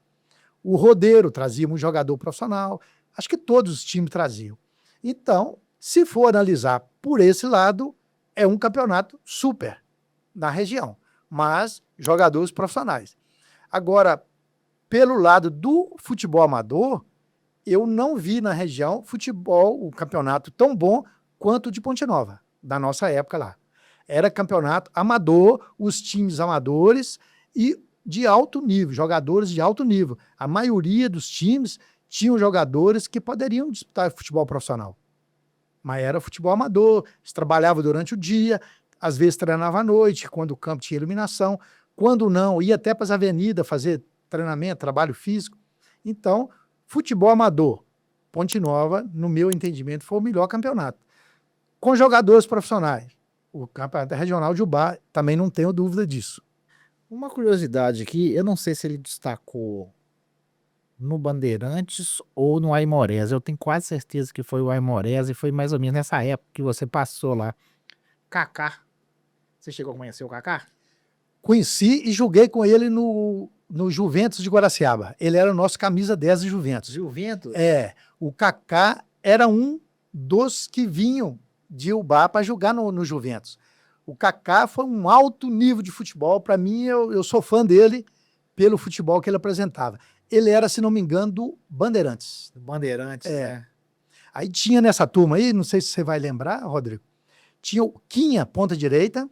O Rodeiro trazia um jogador profissional, acho que todos os times traziam. Então, se for analisar por esse lado, é um campeonato super na região, mas jogadores profissionais. Agora, pelo lado do futebol amador, eu não vi na região futebol, um campeonato tão bom quanto o de Ponte Nova, da nossa época lá. Era campeonato amador, os times amadores e de alto nível, jogadores de alto nível. A maioria dos times tinham jogadores que poderiam disputar futebol profissional. Mas era futebol amador, eles trabalhavam durante o dia, às vezes treinava à noite, quando o campo tinha iluminação, quando não, ia até para as avenidas fazer treinamento, trabalho físico. Então, futebol amador, Ponte Nova, no meu entendimento, foi o melhor campeonato. Com jogadores profissionais. O campeonato regional de Ubá, também não tenho dúvida disso. Uma curiosidade aqui, eu não sei se ele destacou no Bandeirantes ou no Aimorés. Eu tenho quase certeza que foi o Aimorés e foi mais ou menos nessa época que você passou lá. Kaká. Você chegou a conhecer o Kaká? Conheci e joguei com ele no Juventus de Guaraciaba. Ele era o nosso camisa 10 do Juventus. Juventus? É, o Kaká era um dos que vinham de Ubá para jogar no Juventus. O Kaká foi um alto nível de futebol. Para mim, eu sou fã dele pelo futebol que ele apresentava. Ele era, se não me engano, do Bandeirantes. Bandeirantes, né? Aí tinha nessa turma aí, não sei se você vai lembrar, Rodrigo, tinha o Quinha, ponta direita,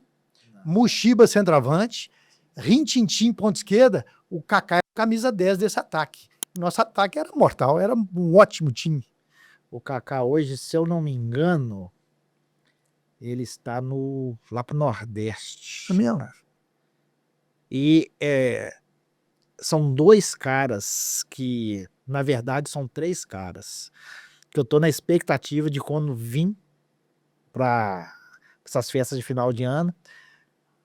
Muxiba, centroavante, Rintintim, ponta esquerda, o Kaká era camisa 10 desse ataque. Nosso ataque era mortal, era um ótimo time. O Kaká hoje, se eu não me engano, ele está lá pro Nordeste. Mesmo. E são dois caras que, na verdade, são três caras, que eu tô na expectativa de quando vim para essas festas de final de ano.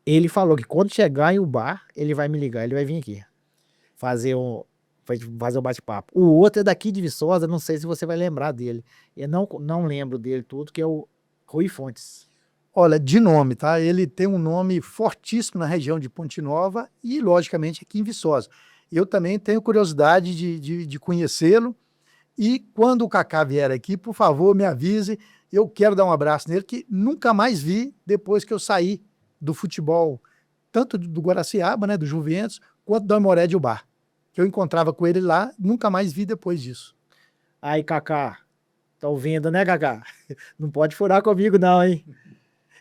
Ele falou que quando chegar em Ubá, ele vai me ligar, ele vai vir aqui fazer um bate-papo. O outro é daqui de Viçosa, não sei se você vai lembrar dele. Eu não lembro dele tudo, que é o Rui Fontes. Olha, de nome, tá? Ele tem um nome fortíssimo na região de Ponte Nova e, logicamente, aqui em Viçosa. Eu também tenho curiosidade de conhecê-lo. E quando o Kaká vier aqui, por favor, me avise. Eu quero dar um abraço nele, que nunca mais vi depois que eu saí do futebol, tanto do Guaraciaba, né, do Juventus, quanto do Aimoré de Ubá. Que eu encontrava com ele lá, nunca mais vi depois disso. Aí, Kaká, tá ouvindo, né, Kaká? Não pode furar comigo não, hein?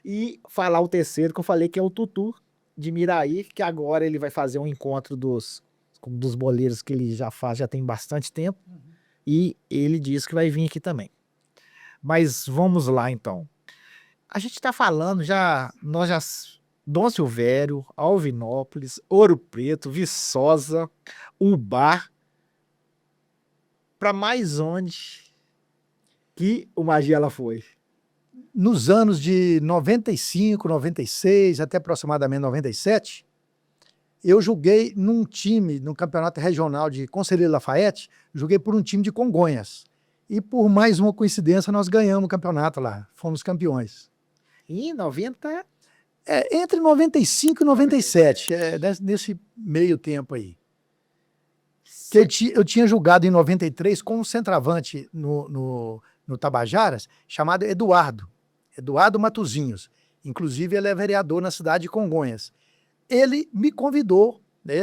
E falar o terceiro, que eu falei, que é o Tutu de Miraí, que agora ele vai fazer um encontro dos boleiros que ele já faz, já tem bastante tempo. E ele disse que vai vir aqui também. Mas vamos lá, então. A gente está falando Dom Silvério, Alvinópolis, Ouro Preto, Viçosa, Ubá. Para mais onde que o Magela foi? Nos anos de 95, 96, até aproximadamente 97, eu joguei num time, no campeonato regional de Conselheiro Lafayette, joguei por um time de Congonhas. E por mais uma coincidência, nós ganhamos o campeonato lá, fomos campeões. Em 90? Entre 95 e 97, nesse meio tempo aí. Que eu tinha jogado em 93 com um centroavante no Tabajaras, chamado Eduardo Matuzinhos. Inclusive, ele é vereador na cidade de Congonhas. Ele me convidou, né,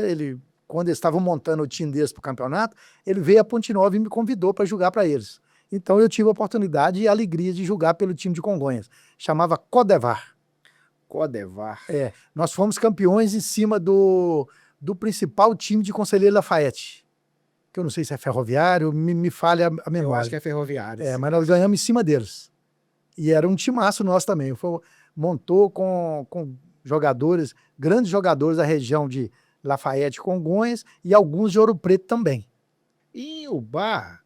quando eles estavam montando o time deles para o campeonato, ele veio a Ponte Nova e me convidou para jogar para eles. Então eu tive a oportunidade e a alegria de jogar pelo time de Congonhas. Chamava Codevar. Nós fomos campeões em cima do principal time de Conselheiro Lafayette, que eu não sei se é Ferroviário, me falha a memória. Eu acho que é Ferroviário. Mas nós ganhamos em cima deles. E era um timaço nosso também. Montou com jogadores, grandes jogadores da região de Lafayette, Congonhas e alguns de Ouro Preto também. E o Ubá,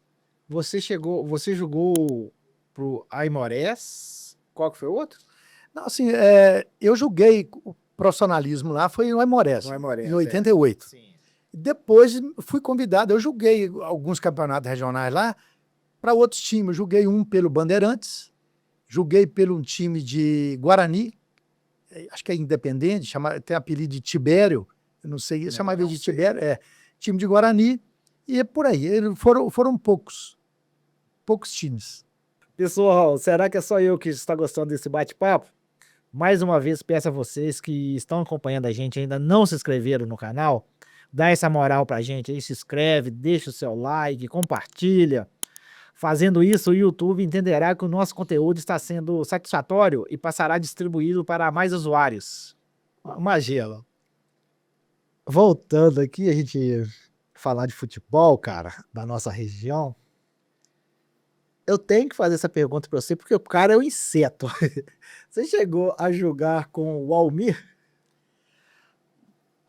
você jogou pro Aimorés? Qual que foi o outro? Não, assim, eu joguei o profissionalismo lá, foi no Aimorés, em 88. Sim. Depois fui convidado, eu joguei alguns campeonatos regionais lá para outros times. Eu joguei um pelo Bandeirantes, joguei pelo time de Guarani, acho que é independente, tem apelido de Tibério, eu não sei, chamava de Tibério, time de Guarani, e é por aí, foram poucos times. Pessoal, será que é só eu que está gostando desse bate-papo? Mais uma vez, peço a vocês que estão acompanhando a gente, ainda não se inscreveram no canal, dá essa moral pra gente aí, se inscreve, deixa o seu like, compartilha. Fazendo isso, o YouTube entenderá que o nosso conteúdo está sendo satisfatório e passará distribuído para mais usuários. Magela. Voltando aqui, a gente falar de futebol, cara, da nossa região. Eu tenho que fazer essa pergunta para você, porque o cara é um inseto. Você chegou a jogar com o Almir?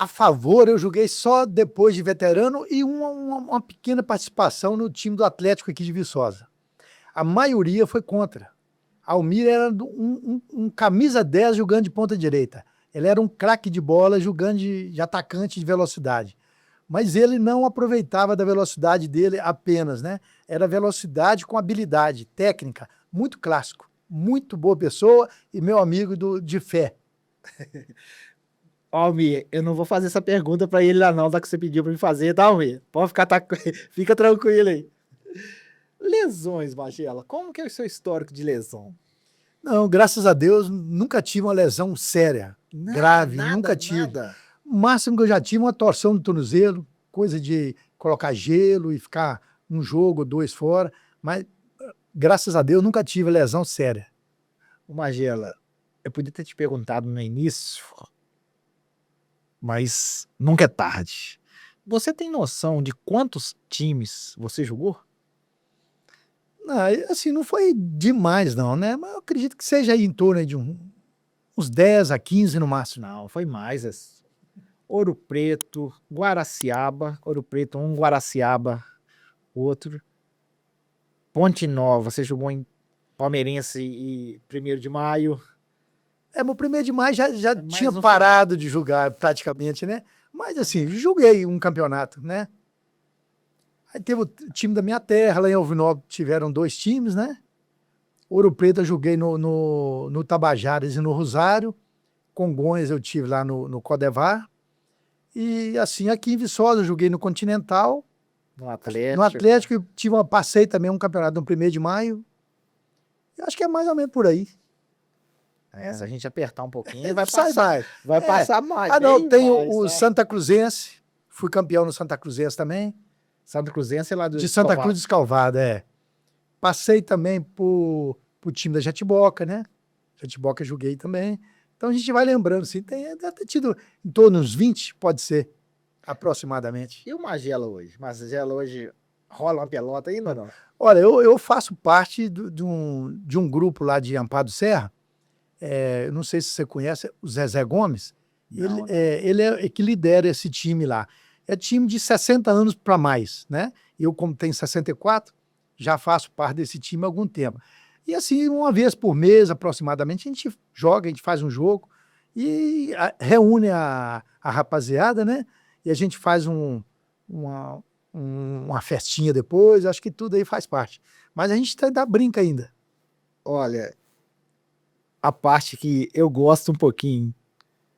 A favor, eu joguei só depois de veterano e uma pequena participação no time do Atlético aqui de Viçosa. A maioria foi contra. Almir era um camisa 10 jogando de ponta direita. Ele era um craque de bola jogando de atacante de velocidade. Mas ele não aproveitava da velocidade dele apenas, né? Era velocidade com habilidade técnica, muito clássico. Muito boa pessoa e meu amigo de fé. Almir, eu não vou fazer essa pergunta para ele lá não, da que você pediu para me fazer, tá, Almir? Pode ficar, fica tranquilo aí. Lesões, Magela, como que é o seu histórico de lesão? Não, graças a Deus, nunca tive uma lesão séria, grave, nunca tive. Nada. O máximo que eu já tive uma torção no tornozelo, coisa de colocar gelo e ficar um jogo ou dois fora, mas graças a Deus nunca tive lesão séria. Ô, Magela, eu podia ter te perguntado no início, mas nunca é tarde. Você tem noção de quantos times você jogou? Não, assim, não foi demais não, né? Mas eu acredito que seja aí em torno aí de uns 10 a 15 no máximo. Não, foi mais. Ouro Preto, Guaraciaba, Ouro Preto um, Guaraciaba outro. Ponte Nova, você jogou em Palmeirense e 1º de Maio. Meu 1º de maio já Mas tinha não parado de jogar praticamente, né? Mas assim, joguei um campeonato, né? Aí teve o time da minha terra, lá em Alvinópolis tiveram 2 times, né? Ouro Preto eu joguei no Tabajaras e no Rosário. Congonhas eu tive lá no Codevar. E assim, aqui em Viçosa eu joguei no Continental. No Atlético. No Atlético eu passei também um campeonato no 1º de maio. Eu acho que é mais ou menos por aí. Se a gente apertar um pouquinho, vai Sai passar, mais. vai passar mais. Ah, não, bem tem mais, o né? Santa Cruzense. Fui campeão no Santa Cruzense também. Santa Cruzense lá De Santa Cruz de Escalvada, é. Passei também pro time da Jatiboca, né? Jatiboca joguei também. Então a gente vai lembrando, assim, deve ter tido em torno uns 20, pode ser, aproximadamente. E o Magela hoje? Magela hoje rola uma pelota ainda ou não? Olha, eu faço parte de um grupo lá de Amparo do Serra. Eu não sei se você conhece, o Zezé Gomes. Não, Ele é que lidera esse time lá. É time de 60 anos para mais, né? Eu, como tenho 64, já faço parte desse time há algum tempo. E assim, uma vez por mês, aproximadamente, a gente joga, a gente faz um jogo e reúne a rapaziada, né? E a gente faz uma festinha depois, acho que tudo aí faz parte. Mas a gente ainda brinca ainda. Olha, a parte que eu gosto um pouquinho,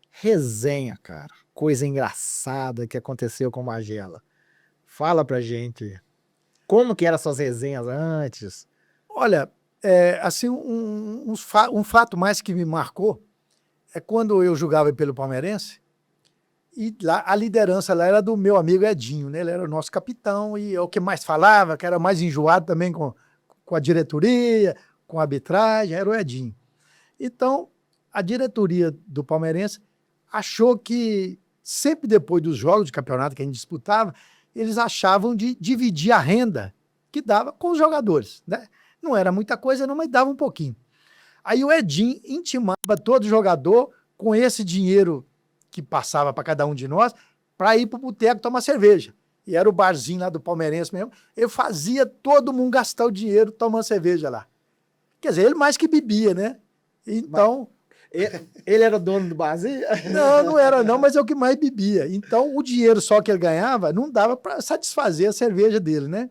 resenha, cara. Coisa engraçada que aconteceu com o Magela. Fala pra gente, como que eram suas resenhas antes? Olha, assim, um fato mais que me marcou é quando eu jogava pelo Palmeirense e lá, a liderança lá era do meu amigo Edinho, né? Ele era o nosso capitão e é o que mais falava, que era mais enjoado também com a diretoria, com a arbitragem, era o Edinho. Então, a diretoria do Palmeirense achou que sempre depois dos jogos de campeonato que a gente disputava, eles achavam de dividir a renda que dava com os jogadores, né? Não era muita coisa não, mas dava um pouquinho. Aí o Edinho intimava todo jogador com esse dinheiro que passava para cada um de nós para ir para o boteco tomar cerveja. E era o barzinho lá do Palmeirense mesmo. Eu fazia todo mundo gastar o dinheiro tomando cerveja lá. Quer dizer, ele mais que bebia, né? Então... Ele era o dono do barzinho? Não era não, mas é o que mais bebia. Então, o dinheiro só que ele ganhava não dava para satisfazer a cerveja dele, né?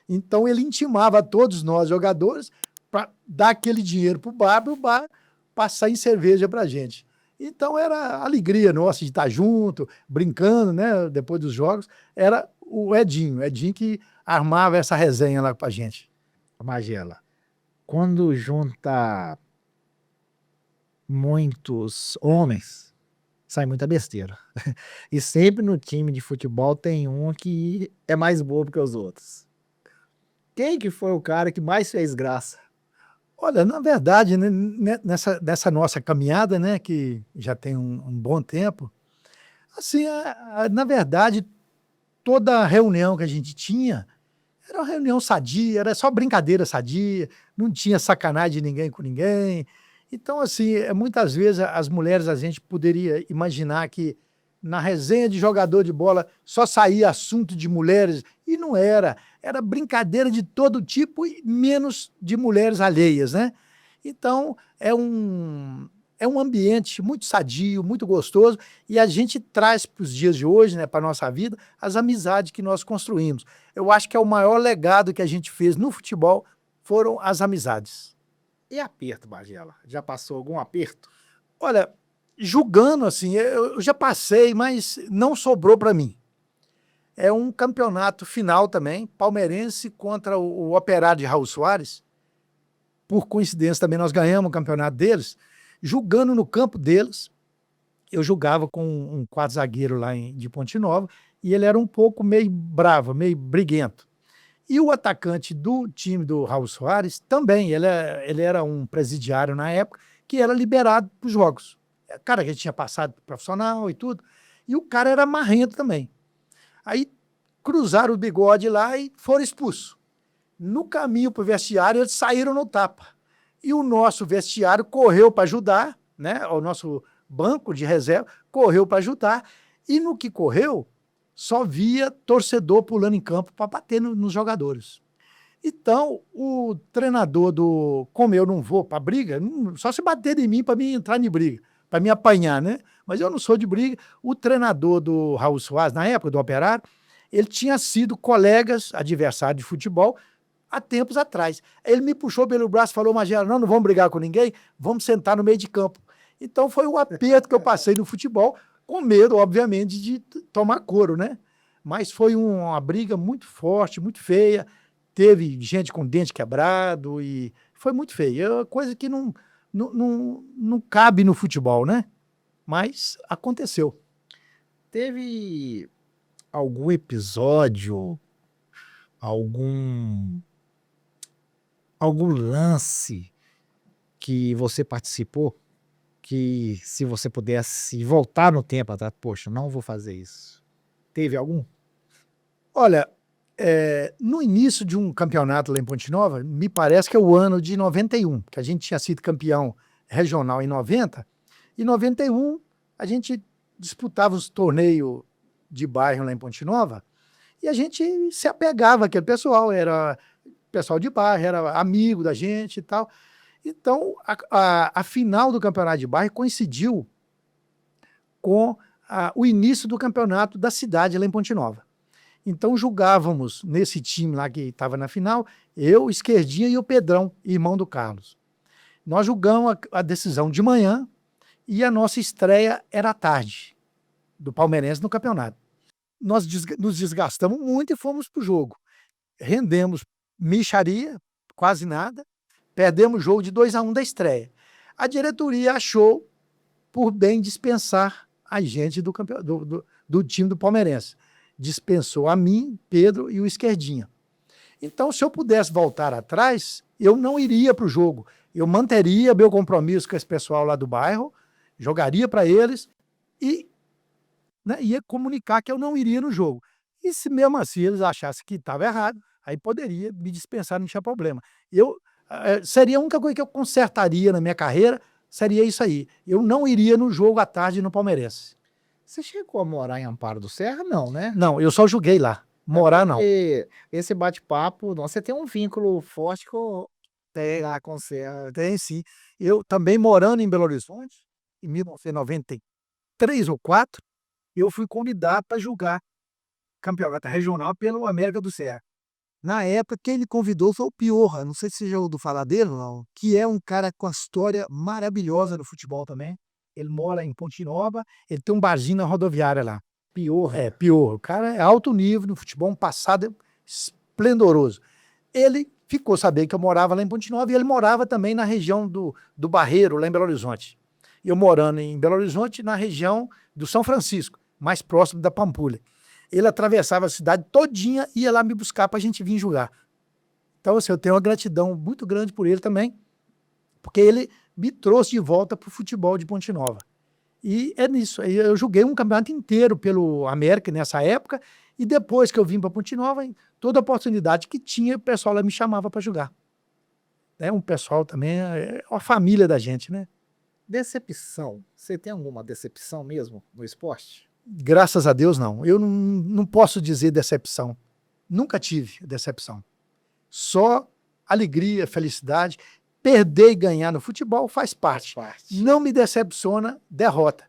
Então, ele intimava todos nós, jogadores, para dar aquele dinheiro para o bar passar em cerveja para a gente. Então, era a alegria nossa de estar junto, brincando, né? Depois dos jogos, era o Edinho que armava essa resenha lá para a gente. Magela, quando junta muitos homens, sai muita besteira. E sempre no time de futebol tem um que é mais bobo que os outros. Quem que foi o cara que mais fez graça? Olha, na verdade, né, nessa nossa caminhada, né, que já tem um bom tempo, assim, na verdade, toda reunião que a gente tinha era uma reunião sadia, era só brincadeira sadia, não tinha sacanagem de ninguém com ninguém. Então, assim, muitas vezes as mulheres, a gente poderia imaginar que na resenha de jogador de bola só saía assunto de mulheres, e não era. Era brincadeira de todo tipo, e menos de mulheres alheias, né? Então, é um ambiente muito sadio, muito gostoso, e a gente traz para os dias de hoje, né, para a nossa vida, as amizades que nós construímos. Eu acho que é o maior legado que a gente fez no futebol foram as amizades. E aperto, Magela? Já passou algum aperto? Olha, julgando assim, eu já passei, mas não sobrou para mim. É um campeonato final também, palmeirense contra o Operário de Raul Soares. por coincidência também nós ganhamos o campeonato deles, jogando no campo deles. Eu jogava com um quadro zagueiro lá de Ponte Nova, e ele era um pouco meio bravo, meio briguento. E o atacante do time do Raul Soares também, ele era um presidiário na época, que era liberado para os jogos. Cara, que a gente tinha passado pro profissional e tudo, e o cara era marrento também. Aí cruzaram o bigode lá e foram expulsos. No caminho para o vestiário, eles saíram no tapa. E o nosso vestiário correu para ajudar, né? O nosso banco de reserva correu para ajudar, e no que correu, só via torcedor pulando em campo para bater nos jogadores. Então, o treinador como eu não vou para briga, só se bater em mim para mim entrar em briga, para me apanhar, né? Mas eu não sou de briga. O treinador do Raul Soares, na época do Operário, ele tinha sido colegas, adversário de futebol, há tempos atrás. Ele me puxou pelo braço e falou: Magela, não vamos brigar com ninguém, vamos sentar no meio de campo. Então foi o aperto que eu passei no futebol, com medo, obviamente, de tomar couro, né? Mas foi uma briga muito forte, muito feia. Teve gente com dente quebrado e foi muito feio. É uma coisa que não cabe no futebol, né? Mas aconteceu. Teve algum episódio, algum lance que você participou, que se você pudesse voltar no tempo, tá? Poxa, não vou fazer isso. Teve algum? Olha, no início de um campeonato lá em Ponte Nova, me parece que é o ano de 91, que a gente tinha sido campeão regional em 90, e em 91 a gente disputava os torneios de bairro lá em Ponte Nova, e a gente se apegava àquele pessoal, era pessoal de bairro, era amigo da gente e tal. Então, a final do campeonato de bairro coincidiu com o início do campeonato da cidade lá em Ponte Nova. Então, jogávamos nesse time lá que estava na final, eu, o Esquerdinha e o Pedrão, irmão do Carlos. Nós jogamos a decisão de manhã e a nossa estreia era à tarde, do Palmeirense no campeonato. Nós nos desgastamos muito e fomos para o jogo. Rendemos mixaria, quase nada, perdemos o jogo de 2-1 da estreia. A diretoria achou por bem dispensar a gente do time do Palmeirense. Dispensou a mim, Pedro e o Esquerdinha. Então, se eu pudesse voltar atrás, eu não iria para o jogo. Eu manteria meu compromisso com esse pessoal lá do bairro, jogaria para eles e, né, ia comunicar que eu não iria no jogo. E se mesmo assim eles achassem que estava errado, aí poderia me dispensar, não tinha problema. Seria a única coisa que eu consertaria na minha carreira, seria isso aí. Eu não iria no jogo à tarde no Palmeirense. Você chegou a morar em Amparo do Serra? Não, né? Não, eu só joguei lá. Morar, não. Esse bate-papo, você tem um vínculo forte lá com o Serra. Tem sim. Eu também morando em Belo Horizonte, em 1993 ou 4, eu fui convidado para jogar campeonato regional pelo América do Serra. Na época, quem me convidou foi o Piorra, não sei se você já ouviu falar dele, não, que é um cara com a história maravilhosa no futebol também. Ele mora em Ponte Nova, ele tem um barzinho na rodoviária lá. Piorra. Piorra. O cara é alto nível no futebol, um passado esplendoroso. Ele ficou sabendo que eu morava lá em Ponte Nova e ele morava também na região do Barreiro, lá em Belo Horizonte. Eu morando em Belo Horizonte, na região do São Francisco, mais próximo da Pampulha. Ele atravessava a cidade todinha e ia lá me buscar para a gente vir jogar. Então, assim, eu tenho uma gratidão muito grande por ele também, porque ele me trouxe de volta para o futebol de Ponte Nova. E é nisso. Eu joguei um campeonato inteiro pelo América nessa época, e depois que eu vim para Ponte Nova, toda oportunidade que tinha, o pessoal lá me chamava para jogar. Um pessoal também, é uma família da gente, né? Decepção. Você tem alguma decepção mesmo no esporte? Graças a Deus, não. Eu não posso dizer decepção. Nunca tive decepção. Só alegria, felicidade. Perder e ganhar no futebol faz parte. Não me decepciona derrota.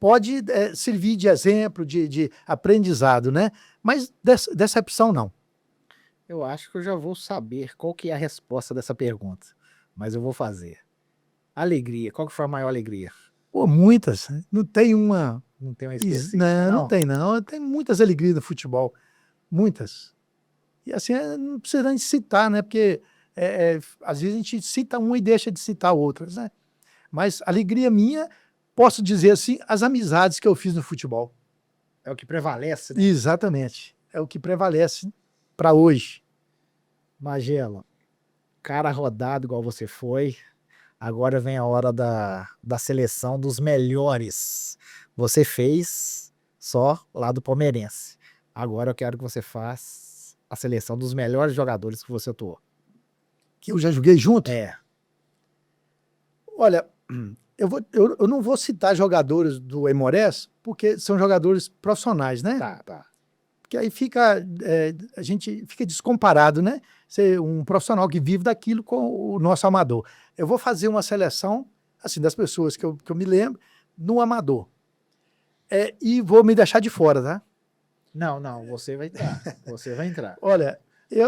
Pode servir de exemplo, de aprendizado, né? Mas decepção não. Eu acho que eu já vou saber qual que é a resposta dessa pergunta, mas eu vou fazer. Alegria. Qual que foi a maior alegria? Pô, muitas. Não tem uma... Não tem uma específica? Não tem não. Tem muitas alegrias no futebol. Muitas. E assim, não precisa nem citar, né? Porque às vezes a gente cita uma e deixa de citar outras, né? Mas alegria minha, posso dizer assim, as amizades que eu fiz no futebol. É o que prevalece, né? Exatamente. É o que prevalece para hoje. Magela, cara rodado igual você foi, agora vem a hora da seleção dos melhores. Você fez só lá do Palmeirense. Agora eu quero que você faça a seleção dos melhores jogadores que você atuou. Que eu já joguei junto? É. Olha, eu não vou citar jogadores do Aimorés, porque são jogadores profissionais, né? Tá. Porque aí a gente fica descomparado, né? Ser um profissional que vive daquilo com o nosso amador. Eu vou fazer uma seleção, assim, das pessoas que eu me lembro, no amador. E vou me deixar de fora, tá? Não, você vai entrar. Você vai entrar. Olha,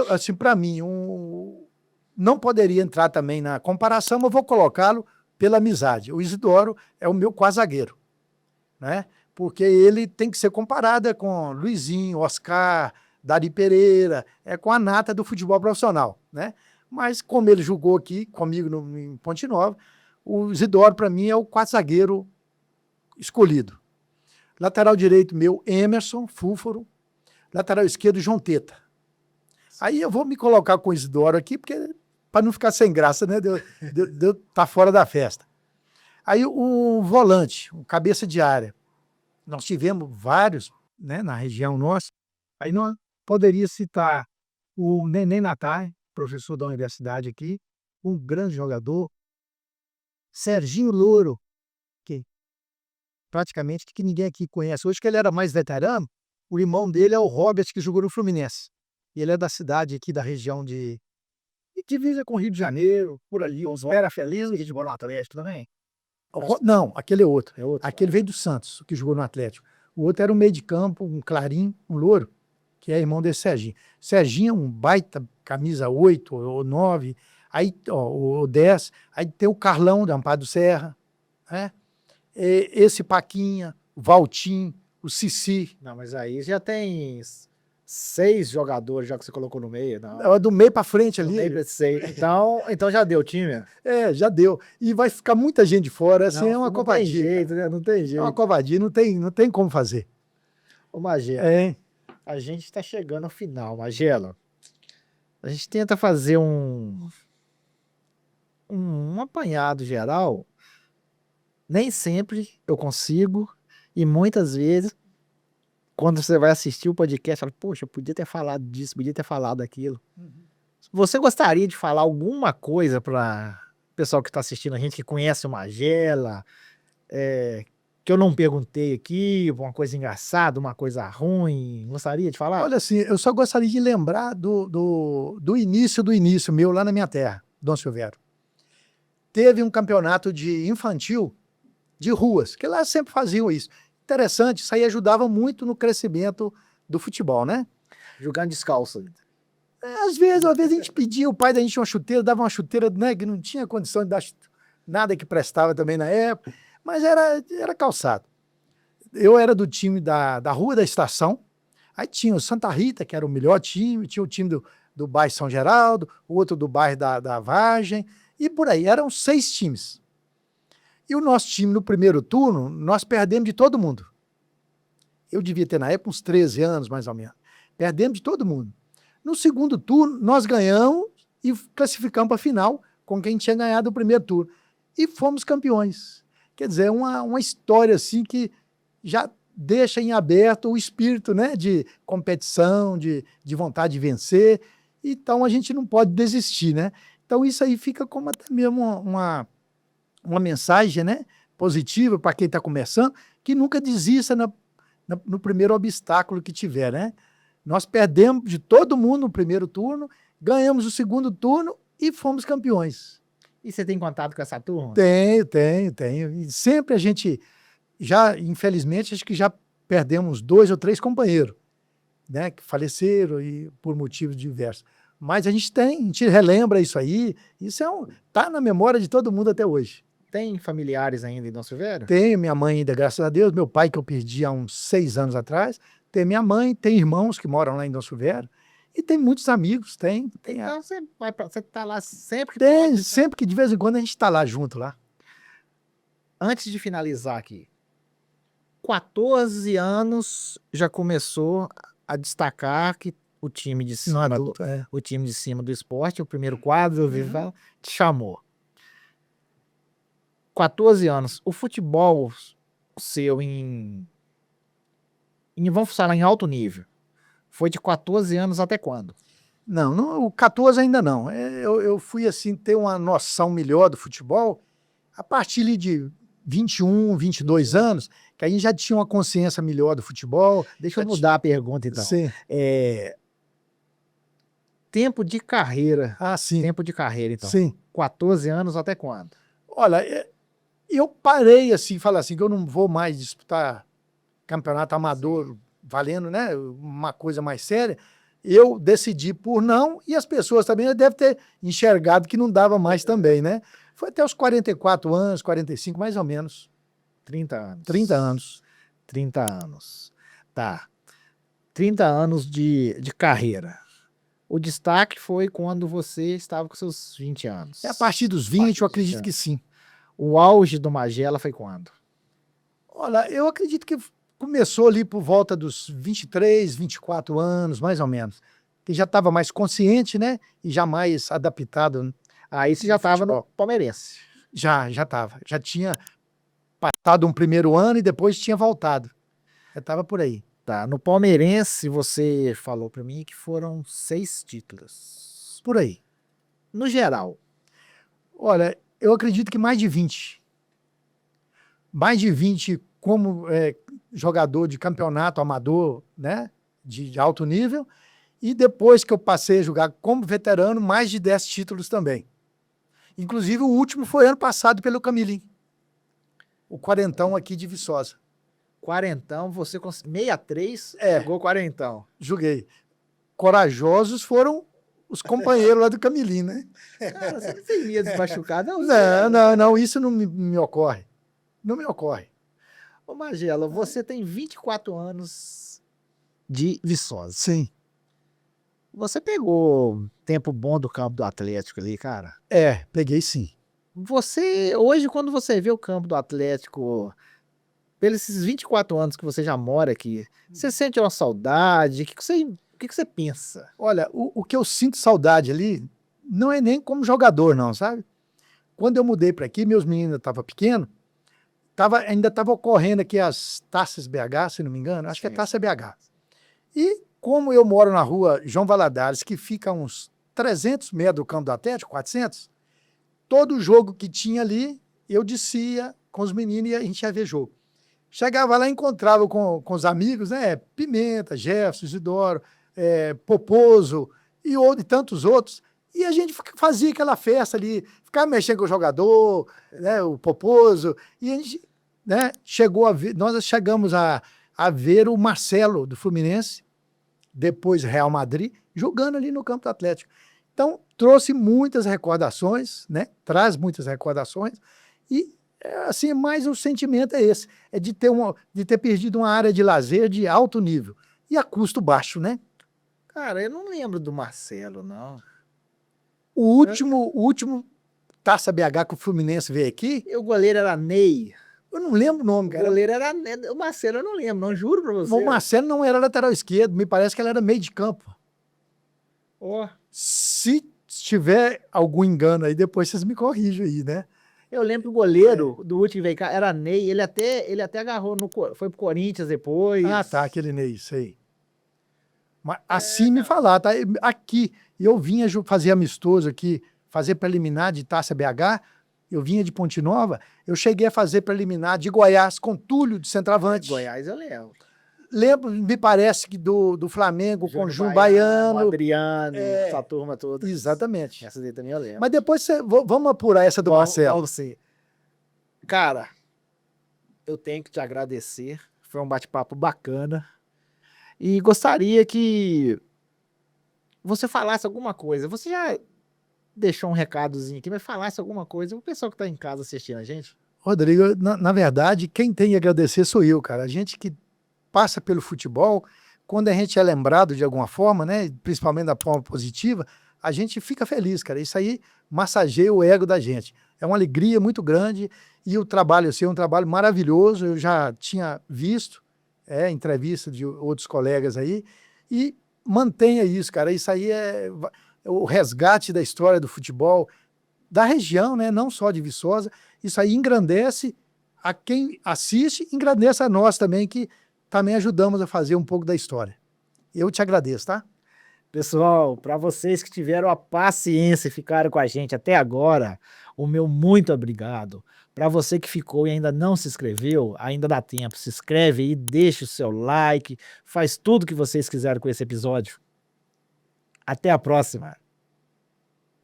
assim, para mim, não poderia entrar também na comparação, mas eu vou colocá-lo pela amizade. O Isidoro é o meu quase zagueiro, né? Porque ele tem que ser comparado com Luizinho, Oscar, Dari Pereira, com a nata do futebol profissional, né? Mas como ele jogou aqui comigo em Ponte Nova, o Isidoro, para mim, é o quase zagueiro escolhido. Lateral direito meu, Emerson, Fúfaro. Lateral esquerdo, João Teta. Aí eu vou me colocar com o Isidoro aqui, porque para não ficar sem graça, né? De eu estar fora da festa. Aí o volante, o cabeça de área. Nós tivemos vários, né, na região nossa. Aí nós poderia citar o Neném Natai, professor da universidade aqui, um grande jogador. Serginho Louro, que praticamente que ninguém aqui conhece. Hoje que ele era mais veterano, o irmão dele é o Robert, que jogou no Fluminense. E ele é da cidade aqui, da região de divisa com o Rio de Janeiro, por ali. Era Feliz, que jogou no Atlético também? Não, aquele é outro. Aquele veio do Santos, que jogou no Atlético. O outro era um meio de campo, um clarim, um louro, que é irmão desse Serginho. Serginho é um baita camisa 8 ou 9, aí, ou 10. Aí tem o Carlão, da Amparo do Serra, né? Esse Paquinha, o Valtim, o Cici. Não, mas aí já tem 6 jogadores já que você colocou no meio. Não. É do meio para frente ali. Meio pra 6. Então já deu time. Já deu. E vai ficar muita gente de fora, assim, é uma covardia. Não tem jeito, né? Não tem jeito. É uma covardia, não tem como fazer. Ô, Magela, a gente está chegando ao final, Magela. A gente tenta fazer um apanhado geral. Nem sempre eu consigo, e muitas vezes, quando você vai assistir o podcast, fala, poxa, eu podia ter falado disso, podia ter falado daquilo. Você gostaria de falar alguma coisa para o pessoal que está assistindo a gente, que conhece o Magela, que eu não perguntei aqui, uma coisa engraçada, uma coisa ruim? Gostaria de falar? Olha, assim, eu só gostaria de lembrar do início meu lá na minha terra, Dom Silvério. Teve um campeonato de infantil de ruas, que lá sempre faziam isso. Interessante, isso aí ajudava muito no crescimento do futebol, né? Jogando descalço. Às vezes a gente pedia, o pai da gente uma chuteira, dava uma chuteira, né, que não tinha condição de dar nada que prestava também na época, mas era calçado. Eu era do time da Rua da Estação, aí tinha o Santa Rita, que era o melhor time, tinha o time do bairro São Geraldo, o outro do bairro da Vargem, e por aí, eram 6 times. E o nosso time, no primeiro turno, nós perdemos de todo mundo. Eu devia ter, na época, uns 13 anos, mais ou menos. Perdemos de todo mundo. No segundo turno, nós ganhamos e classificamos para a final com quem tinha ganhado o primeiro turno. E fomos campeões. Quer dizer, é uma história assim que já deixa em aberto o espírito, né, de competição, de vontade de vencer. Então, a gente não pode desistir, né? Então, isso aí fica como até mesmo uma mensagem, né, positiva para quem está começando, que nunca desista no primeiro obstáculo que tiver, né? Nós perdemos de todo mundo no primeiro turno, ganhamos o segundo turno e fomos campeões. E você tem contato com essa turma? Tenho. E sempre a gente, infelizmente, acho que já perdemos 2 ou 3 companheiros, né, que faleceram e por motivos diversos. Mas a gente relembra isso aí, isso tá na memória de todo mundo até hoje. Tem familiares ainda em Dom Silvério? Tenho, minha mãe ainda, graças a Deus, meu pai que eu perdi há uns 6 anos atrás, tem minha mãe, tem irmãos que moram lá em Dom Silvério, E tem muitos amigos, tem. Então você tá lá sempre que Tem, pode. sempre que de vez em quando a gente está lá junto lá. Antes de finalizar aqui, 14 anos já começou a destacar que o time de No cima, adulto, é. o time de cima do esporte, o primeiro quadro, te chamou. 14 anos. O futebol seu vamos falar em alto nível, foi de 14 anos até quando? Não, o 14 ainda não. Eu fui assim ter uma noção melhor do futebol a partir ali de 21, 22 anos, que aí já tinha uma consciência melhor do futebol. Deixa eu mudar a pergunta, então. Sim. Tempo de carreira. Sim. Tempo de carreira, então. Sim. 14 anos até quando? Olha, eu parei assim, falar assim, que eu não vou mais disputar campeonato amador valendo, né, uma coisa mais séria. Eu decidi por não, e as pessoas também devem ter enxergado que não dava mais também, né? Foi até os 44 anos, 45, mais ou menos. 30 anos. 30 anos. 30 anos. Tá. 30 anos de carreira. O destaque foi quando você estava com seus 20 anos. A partir dos 20, eu acredito que sim. O auge do Magela foi quando? Olha, eu acredito que começou ali por volta dos 23, 24 anos, mais ou menos. Que já estava mais consciente, né? E já mais adaptado. Aí você já estava no Palmeirense. Já estava. Já tinha passado um primeiro ano e depois tinha voltado. Já estava por aí. Tá. No Palmeirense, você falou para mim que foram 6 títulos. Por aí. No geral. Olha, eu acredito que mais de 20. Mais de 20 como jogador de campeonato amador, né? De alto nível. E depois que eu passei a jogar como veterano, mais de 10 títulos também. Inclusive, o último foi ano passado pelo Camilim. O quarentão aqui de Viçosa. Quarentão, você conseguiu. 63, jogou quarentão. Joguei. Corajosos foram os companheiros lá do Camilim, né? Cara, você não tem medo de machucar, não? Não, isso não me ocorre. Não me ocorre. Ô, Magela, você tem 24 anos de Viçosa. Sim. Você pegou tempo bom do campo do Atlético ali, cara? Peguei sim. Você, hoje, quando você vê o campo do Atlético, pelos esses 24 anos que você já mora aqui, você sente uma saudade? O que você pensa? Olha, o que eu sinto saudade ali não é nem como jogador, não, sabe? Quando eu mudei para aqui, meus meninos estavam pequenos, ainda estava ocorrendo aqui as Taças BH, se não me engano, acho que é Taça BH. E como eu moro na rua João Valadares, que fica a uns 300 metros do campo do Atlético, 400, todo jogo que tinha ali, eu descia com os meninos e a gente ia ver jogo. Chegava lá e encontrava com os amigos, né? Pimenta, Jefferson, Isidoro, Poposo e tantos outros. E a gente fazia aquela festa ali, ficava mexendo com o jogador, né? O Poposo. E a gente, né? Nós chegamos a ver o Marcelo do Fluminense, depois Real Madrid, jogando ali no campo do Atlético. Então, trouxe muitas recordações, né? Traz muitas recordações e assim, mais o sentimento é esse, de ter perdido uma área de lazer de alto nível e a custo baixo, né? Cara, eu não lembro do Marcelo, não. O último Taça BH que o Fluminense veio aqui, o goleiro era Ney. Eu não lembro o nome, cara. O goleiro era o Marcelo, eu não lembro, não juro pra você. O Marcelo não era lateral esquerdo, me parece que ele era meio de campo. Se tiver algum engano aí, depois vocês me corrigem aí, né? Eu lembro que o goleiro do último que veio cá era Ney, ele até agarrou, foi pro Corinthians depois. Ah, tá, aquele Ney, isso aí. Mas assim me falar, tá? Aqui, eu vinha fazer amistoso aqui, fazer preliminar de Taça BH, eu vinha de Ponte Nova, eu cheguei a fazer preliminar de Goiás com Túlio de centroavante. Goiás eu lembro. Lembro, me parece que do Flamengo com Júnior Baiano. Adriano, essa turma toda. Exatamente. Essa daí também eu lembro. Mas depois vamos apurar essa do Marcelo. Vamos sim. Cara, eu tenho que te agradecer. Foi um bate-papo bacana. E gostaria que você falasse alguma coisa. Você já deixou um recadozinho aqui, mas falasse alguma coisa o pessoal que está em casa assistindo a gente. Rodrigo, na verdade, quem tem a agradecer sou eu, cara. A gente que passa pelo futebol, quando a gente é lembrado de alguma forma, né, principalmente da forma positiva, a gente fica feliz, cara. Isso aí massageia o ego da gente. É uma alegria muito grande e o trabalho seu é um trabalho maravilhoso. Eu já tinha visto entrevista de outros colegas aí e mantenha isso, cara. Isso aí é o resgate da história do futebol da região, né? Não só de Viçosa. Isso aí engrandece a quem assiste, engrandece a nós também, que também ajudamos a fazer um pouco da história. Eu te agradeço, tá? Pessoal, para vocês que tiveram a paciência e ficaram com a gente até agora, o meu muito obrigado. Para você que ficou e ainda não se inscreveu, ainda dá tempo. Se inscreve aí, deixa o seu like, faz tudo que vocês quiserem com esse episódio. Até a próxima.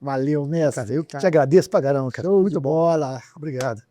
Valeu, mestre. Cara, eu que te agradeço pra caramba, cara. Show de Muito bom. bola. Obrigado.